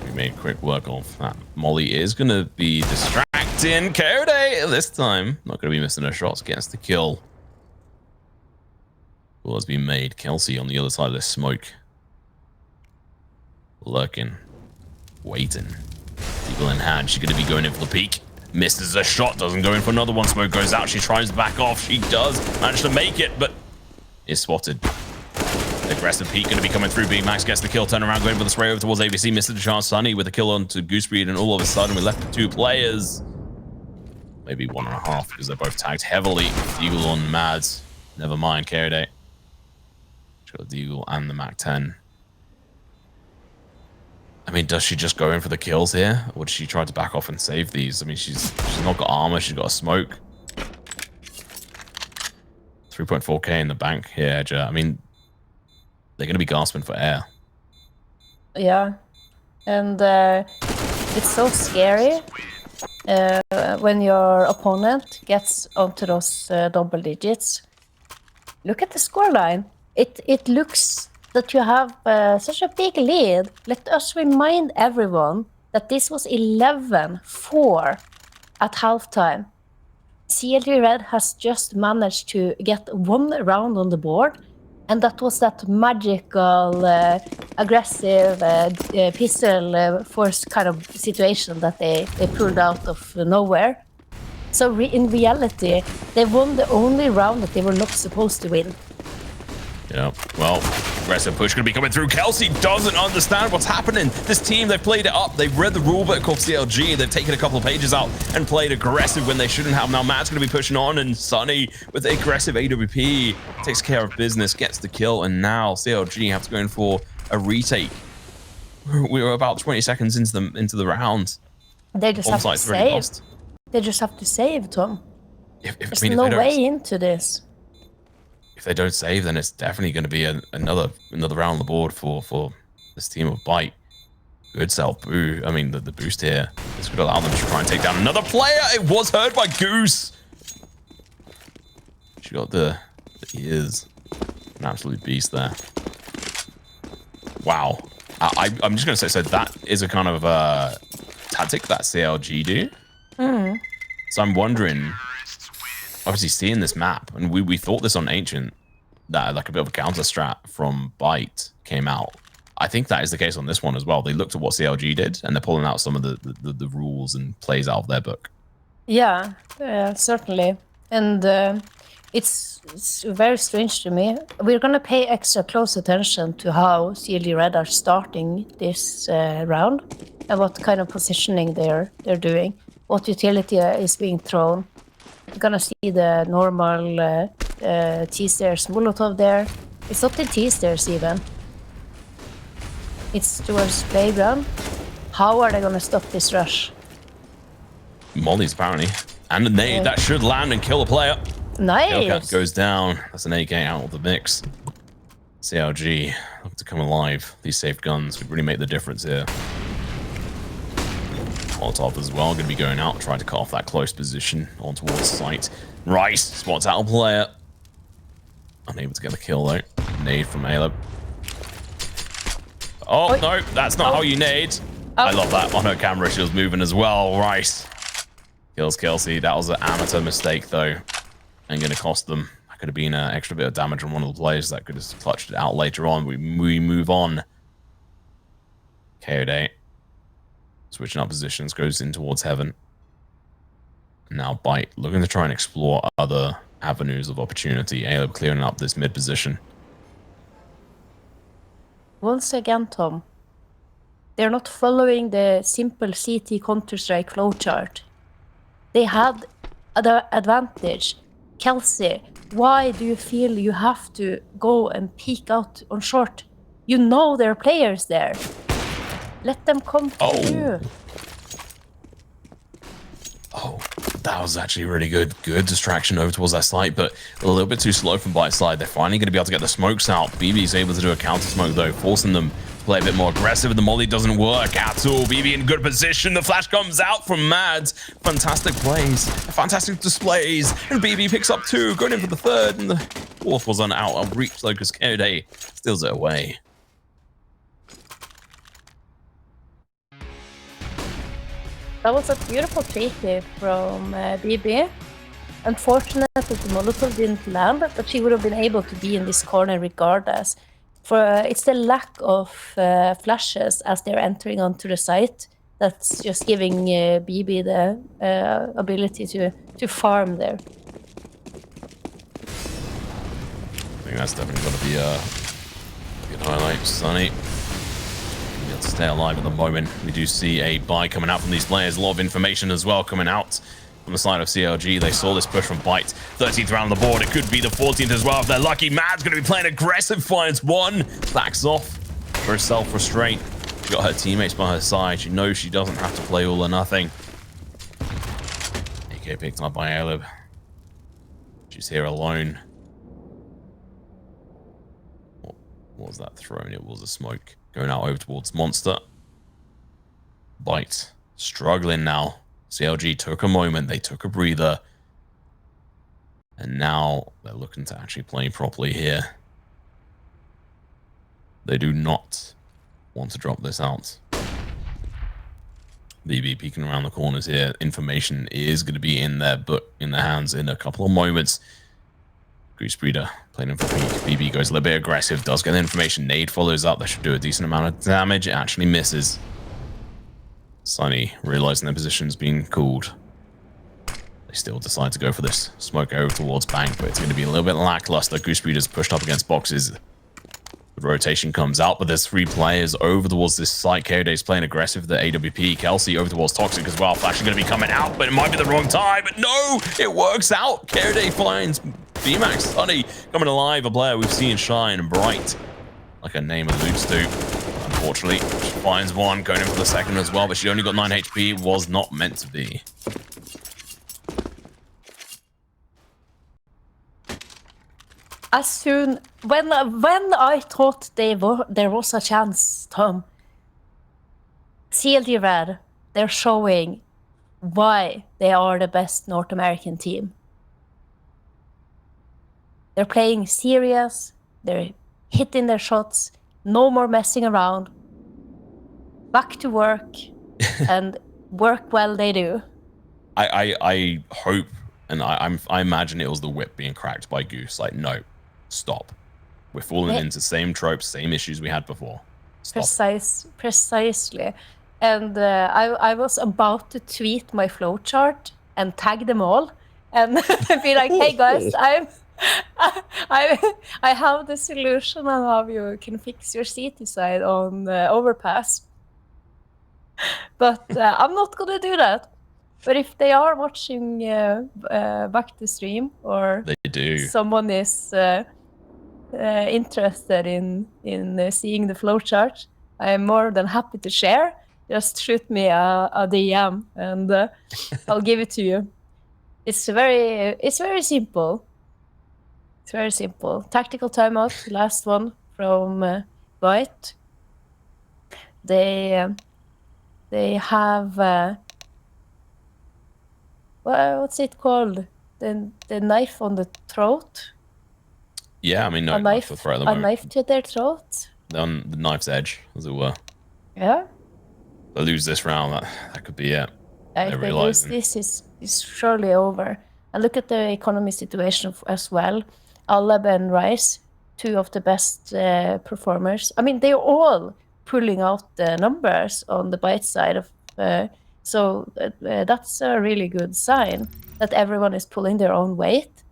B: We made quick work of that. Molly is going to be distracting. KOD this time. Not going to be missing her shots. Gets the kill. Well, has been made. Kelsey on the other side of this smoke. Lurking. Waiting. People in hand. She's going to be going in for the peak. Misses a shot, doesn't go in for another one. Smoke goes out. She tries to back off. She does manage to make it, but is spotted. Aggressive peek going to be coming through. BiBiAhn gets the kill. Turn around, going for the spray over towards ABC. Misses the chance. Sunny with a kill onto Goosebreeder, and all of a sudden we're left with 2 players. Maybe 1.5 because they're both tagged heavily. Deagle on Mads. Never mind, Carriday. She's got Deagle and the MAC-10. I mean, does she just go in for the kills here? Or does she try to back off and save these? I mean, she's not got armor. She's got a smoke. 3.4k in the bank here, I mean, they're going to be gasping for air.
A: Yeah. And it's so scary when your opponent gets onto those double digits. Look at the scoreline. It looks that you have such a big lead. Let us remind everyone that this was 11-4 at halftime. CLG Red has just managed to get 1 round on the board, and that was that magical, aggressive pistol force kind of situation that they pulled out of nowhere. So in reality, they won the only round that they were not supposed to win.
B: Yeah, well, aggressive push going to be coming through. Kelsey doesn't understand what's happening. This team, they've played it up. They've read the rulebook called CLG. They've taken a couple of pages out and played aggressive when they shouldn't have. Now Matt's going to be pushing on, and Sunny with the aggressive AWP takes care of business, gets the kill, and now CLG have to go in for a retake. We were about 20 seconds into the round.
A: They just have to save. They just have to save, Tom. There's no way into this.
B: If they don't save, then it's definitely going to be another round on the board for this team of byte. Good self boo. I mean, the boost here. This could allow them to try and take down another player. It was heard by Goose. She got the ears. An absolute beast there. Wow. I'm just going to say, so that is a kind of tactic that CLG do.
A: Mm.
B: So I'm wondering, obviously seeing this map, and we thought this on Ancient, that like a bit of a counter strat from byte came out. I think that is the case on this one as well. They looked at what CLG did, and they're pulling out some of the rules and plays out of their book.
A: Yeah, certainly. And it's very strange to me. We're going to pay extra close attention to how CLG Red are starting this round, and what kind of positioning they're doing, what utility is being thrown. You're gonna see the normal T-stairs Molotov there. It's not the T-stairs even. It's towards playground. How are they gonna stop this rush?
B: Molly's apparently. And a nade that should land and kill a player.
A: Nice.
B: Goes down. That's an AK out of the mix. CLG look to come alive. These safe guns could really make the difference here. Molotov as well, going to be going out, trying to cut off that close position on towards site. Rice spots out a player. Unable to get the kill though. Nade from Caleb. Oh, no, that's not how you nade. I love that on her camera. She was moving as well. Rice kills Kelsey. That was an amateur mistake though. And going to cost them. That could have been an extra bit of damage on one of the players that could have clutched it out later on. We move on. KO'd. Switching up positions, goes in towards heaven. Now byte, looking to try and explore other avenues of opportunity. Caleb clearing up this mid position.
A: Once again, Tom, they're not following the simple CT Counter-Strike flowchart. They had the advantage. Kelsey, why do you feel you have to go and peek out on short? You know there are players there. Let them come through.
B: Oh, that was actually really good. Good distraction over towards that site, but a little bit too slow from byte's side. They're finally going to be able to get the smokes out. BB's able to do a counter smoke though, forcing them to play a bit more aggressive. The molly doesn't work at all. BB in good position. The flash comes out from Mads. Fantastic plays, fantastic displays, and BB picks up 2, going in for the 3rd, and the 4th was on out of reach though, because KO'd steals it away.
A: That was a beautiful treaty from BB. Unfortunate that the Molotov didn't land, but she would have been able to be in this corner regardless. For it's the lack of flashes as they're entering onto the site that's just giving BB the ability to farm there.
B: I think that's definitely going to be a good highlight. Sunny. Be able to stay alive at the moment. We do see a buy coming out from these players. A lot of information as well coming out from the side of CLG. They saw this push from byte. 13th round on the board. It could be the 14th as well if they're lucky. Mad's going to be playing aggressive. Finds one. Backs off for self-restraint. Got her teammates by her side. She knows she doesn't have to play all or nothing. AK picked up by Alib. She's here alone. What was that thrown? It was a smoke going out over towards Monster. byte struggling now. CLG took a moment. They took a breather. And now they're looking to actually play properly here. They do not want to drop this out. BB peeking around the corners here. Information is going to be in their hands in a couple of moments. Goosebreeder playing in for peek. BB goes a little bit aggressive. Does get the information. Nade follows up. That should do a decent amount of damage. It actually misses. Sunny realizing their position's being called. They still decide to go for this smoke over towards Bank, but it's going to be a little bit lackluster. Goosebreeder's pushed up against boxes. The rotation comes out, but there's 3 players over towards this site. Kyoday's playing aggressive. The AWP. Kelsey over towards Toxic as well. Flash is going to be coming out, but it might be the wrong time. But no, it works out. Kyoday finds BMax. Sunny coming alive. A player we've seen shine bright, like her name alludes to. Unfortunately, she finds one, going in for the second as well, but she only got 9 HP. Was not meant to be.
A: As soon when I thought there was a chance, Tom, CLG Red, they're showing why they are the best North American team. They're playing serious. They're hitting their shots. No more messing around. Back to work, and work well they do.
B: I hope, and I imagine it was the whip being cracked by Goose. Like, no, stop. We're falling into same tropes, same issues we had before. Stop.
A: Precisely. And I was about to tweet my flowchart and tag them all, and be like, "Hey guys, I have the solution on how you can fix your CT side on Overpass." But I'm not gonna do that. But if they are watching back the stream, or
B: they do,
A: someone is interested in seeing the flowchart, I am more than happy to share. Just shoot me a DM and I'll give it to you. It's very simple. It's very simple. Tactical timeout, last one from byte. They have what's it called? The knife on the throat.
B: Yeah, I mean, no,
A: a knife to their throat.
B: On the knife's edge, as it were.
A: Yeah.
B: They lose this round. That could be it.
A: If they lose this, is surely over. And look at the economy situation as well. Aleb and Rice, 2 of the best performers. I mean, they're all pulling out the numbers on the byte side of. So that's a really good sign that everyone is pulling their own weight.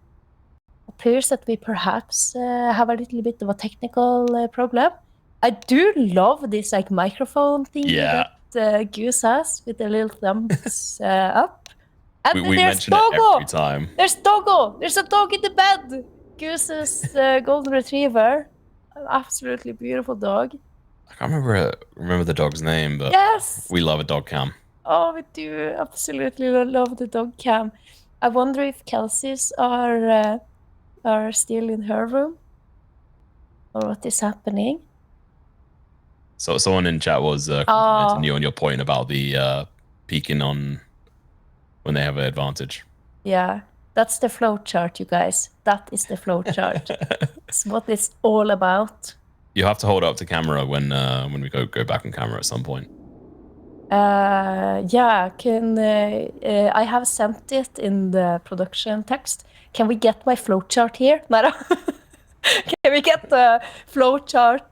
A: Appears that we perhaps have a little bit of a technical problem. I do love this like microphone thing that Goose has with the little thumbs up. And
B: we
A: there's
B: mention
A: Doggo.
B: it every time.
A: There's Doggo. There's a dog in the bed. Goose's golden retriever. An absolutely beautiful dog.
B: I can't remember the dog's name, but
A: yes,
B: we love a dog cam.
A: Oh, we do absolutely love the dog cam. I wonder if Kelsey's are still in her room, or what is happening.
B: So someone in chat was complimenting you on your point about the peeking on when they have an advantage.
A: Yeah, that's the flowchart, you guys. That is the flowchart. It's what it's all about.
B: You have to hold up to camera when we go back on camera at some point.
A: Yeah, I have sent it in the production text. Can we get my flowchart here? No. Can we get the flowchart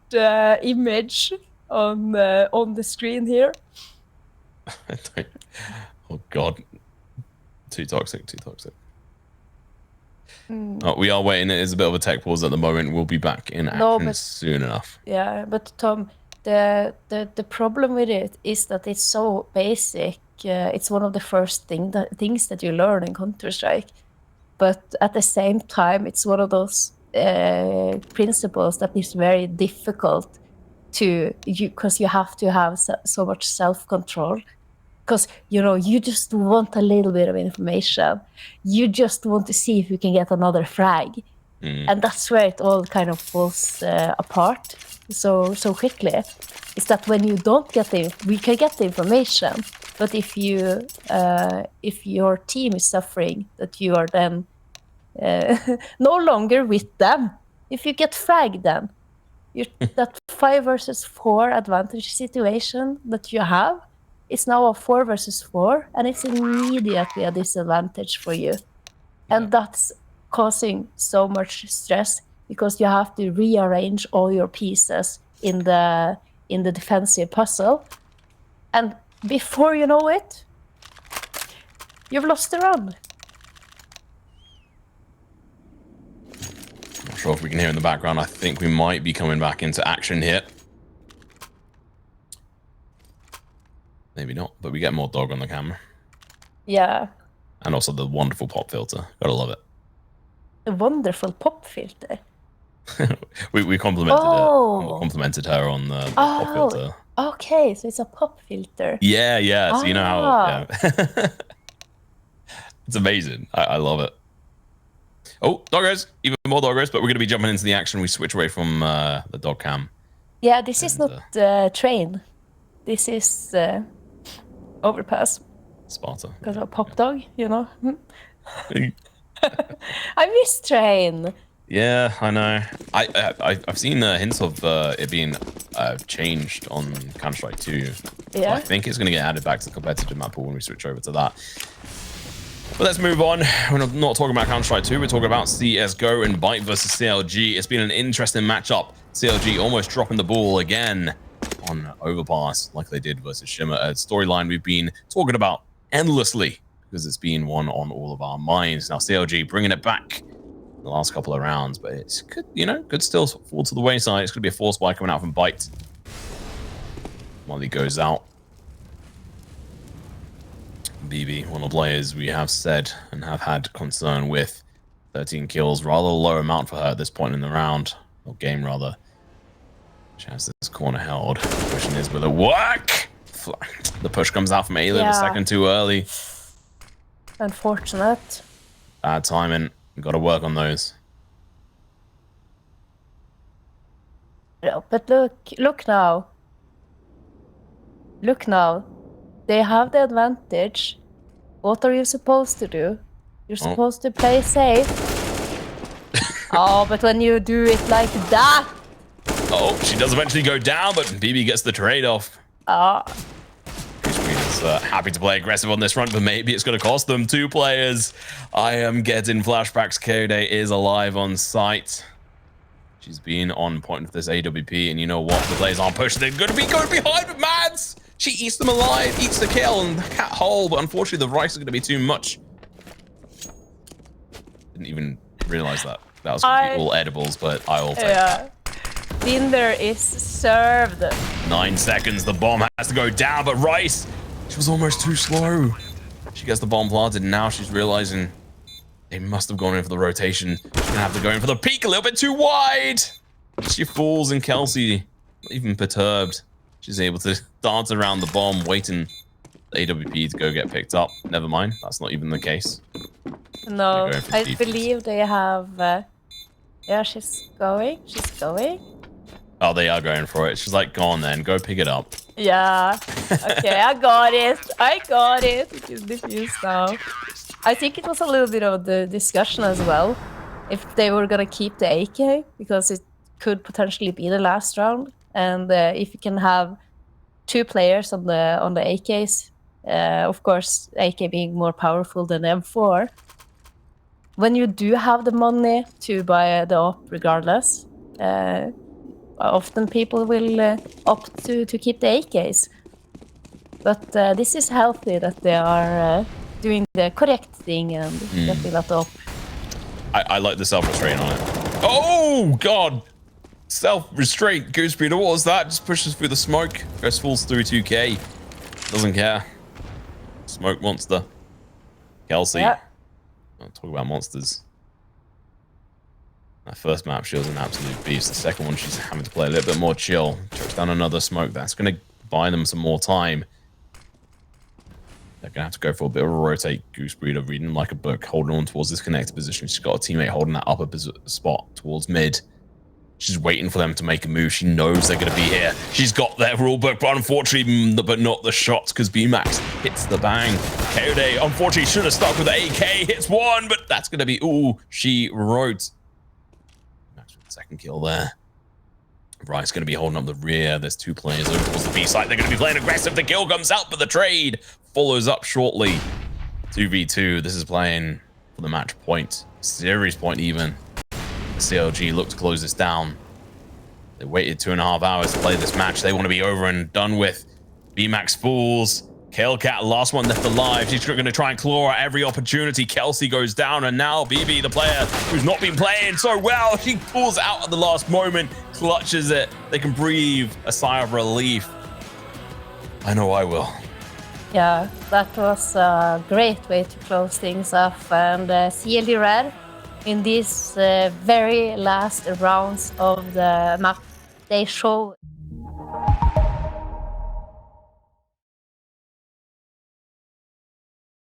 A: image on the screen here?
B: Oh god, too toxic. Oh, we are waiting. It is a bit of a tech pause at the moment. We'll be back in action soon enough.
A: Yeah, but Tom, the problem with it is that it's so basic. It's one of the first things that you learn in Counter-Strike. But at the same time, it's one of those principles that is very difficult because you have to have so much self-control. Because, you just want a little bit of information. You just want to see if you can get another frag. And that's where it all kind of falls apart so quickly. Is that when you don't get we can get the information, but if your team is suffering, that you are then no longer with them. If you get fragged, then that 5 versus 4 advantage situation that you have, it's now a 4 versus 4, and it's immediately a disadvantage for you. And that's causing so much stress because you have to rearrange all your pieces in the defensive puzzle. And before you know it, you've lost the round.
B: Not sure if we can hear in the background. I think we might be coming back into action here. Maybe not, but we get more dog on the camera.
A: Yeah.
B: And also the wonderful pop filter. Gotta love it.
A: A wonderful pop filter.
B: we complimented her on the pop filter.
A: Okay, so it's a pop filter.
B: Yeah. So you know how it's amazing. I love it. Oh, doggos, even more doggos, but we're gonna be jumping into the action. We switch away from the dog cam.
A: Yeah, this is not train. This is Overpass.
B: Sparta.
A: Because of pop dog, I miss train.
B: Yeah, I know. I've seen hints of it being changed on Counter-Strike 2.
A: Yeah.
B: So I think it's going to get added back to the competitive map pool when we switch over to that. But let's move on. We're not talking about Counter-Strike 2. We're talking about CSGO and byte versus CLG. It's been an interesting matchup. CLG almost dropping the ball again on Overpass like they did versus Shimmer. A storyline we've been talking about endlessly because it's been one on all of our minds. Now CLG bringing it back in the last couple of rounds, but it could still fall to the wayside. It's going to be a force buy coming out from byte while he goes out. BB, one of the players we have said and have had concern with. 13 kills, rather low amount for her at this point in the round, or game rather. She has this corner held. Pushing is with a work. The push comes out from Alien a second too early.
A: Unfortunate.
B: Bad timing. We've got to work on those.
A: Yeah, but look now. Look now. They have the advantage. What are you supposed to do? You're supposed to play safe. Oh, but when you do it like that.
B: Oh, she does eventually go down, but BB gets the trade-off. Goosebreeder's happy to play aggressive on this front, but maybe it's going to cost them 2 players. I am getting flashbacks. Kode is alive on site. She's been on point with this AWP, and you know what? The players aren't pushing. They're going to be going behind with Mads. She eats them alive, eats the kill, and the cat hole, but unfortunately the rice is going to be too much. Didn't even realize that. That was going to be all edibles, but I will take that.
A: Tinder is served.
B: 9 seconds, the bomb has to go down, but Rice, she was almost too slow. She gets the bomb planted, and now she's realizing they must have gone in for the rotation. She's going to have to go in for the peak a little bit too wide. She falls, and Kelsey, not even perturbed, she's able to dance around the bomb, waiting for the AWP to go get picked up. Never mind, that's not even the case.
A: No, I believe they have... yeah, she's going.
B: Oh, they are going for it. She's like, go on then, go pick it up.
A: Yeah. Okay, I got it. It is diffused now. I think it was a little bit of the discussion as well. If they were going to keep the AK, because it could potentially be the last round. And if you can have 2 players on the AKs, of course, AK being more powerful than M4. When you do have the money to buy the op regardless, often people will opt to keep the AKs. But this is healthy that they are doing the correct thing and getting that up.
B: I like the self-restraint on it. Oh, God! Self-restraint, Goosebreeder, what was that? Just pushes through the smoke. Goes falls through 2K. Doesn't care. Smoke monster. Kelsey.
A: Yeah.
B: I'll talk about monsters. That first map, she was an absolute beast. The second one, she's having to play a little bit more chill. Chucks down another smoke. That's going to buy them some more time. They're going to have to go for a bit of a rotate. Goosebreeder reading like a book, holding on towards this connected position. She's got a teammate holding that upper spot towards mid. She's waiting for them to make a move. She knows they're going to be here. She's got their rulebook, but unfortunately, but not the shots, because BMax hits the bang. Coyote, unfortunately, should have stuck with the AK. Hits one, but that's going to be, ooh, she wrote. Max with the second kill there. Riot's going to be holding up the rear. There's two players over towards the B site. They're going to be playing aggressive. The kill comes out, but the trade follows up shortly. 2v2. This is playing for the match point. Series point even. The CLG look to close this down. They waited 2.5 hours to play this match. They want to be over and done with. BMax falls. Kalecat, last one left alive. She's going to try and claw at every opportunity. Kelsey goes down, and now BB, the player who's not been playing so well, she pulls out at the last moment, clutches it. They can breathe a sigh of relief. I know I will.
A: Yeah, that was a great way to close things off. And CLG Red, in these very last rounds of the map, they show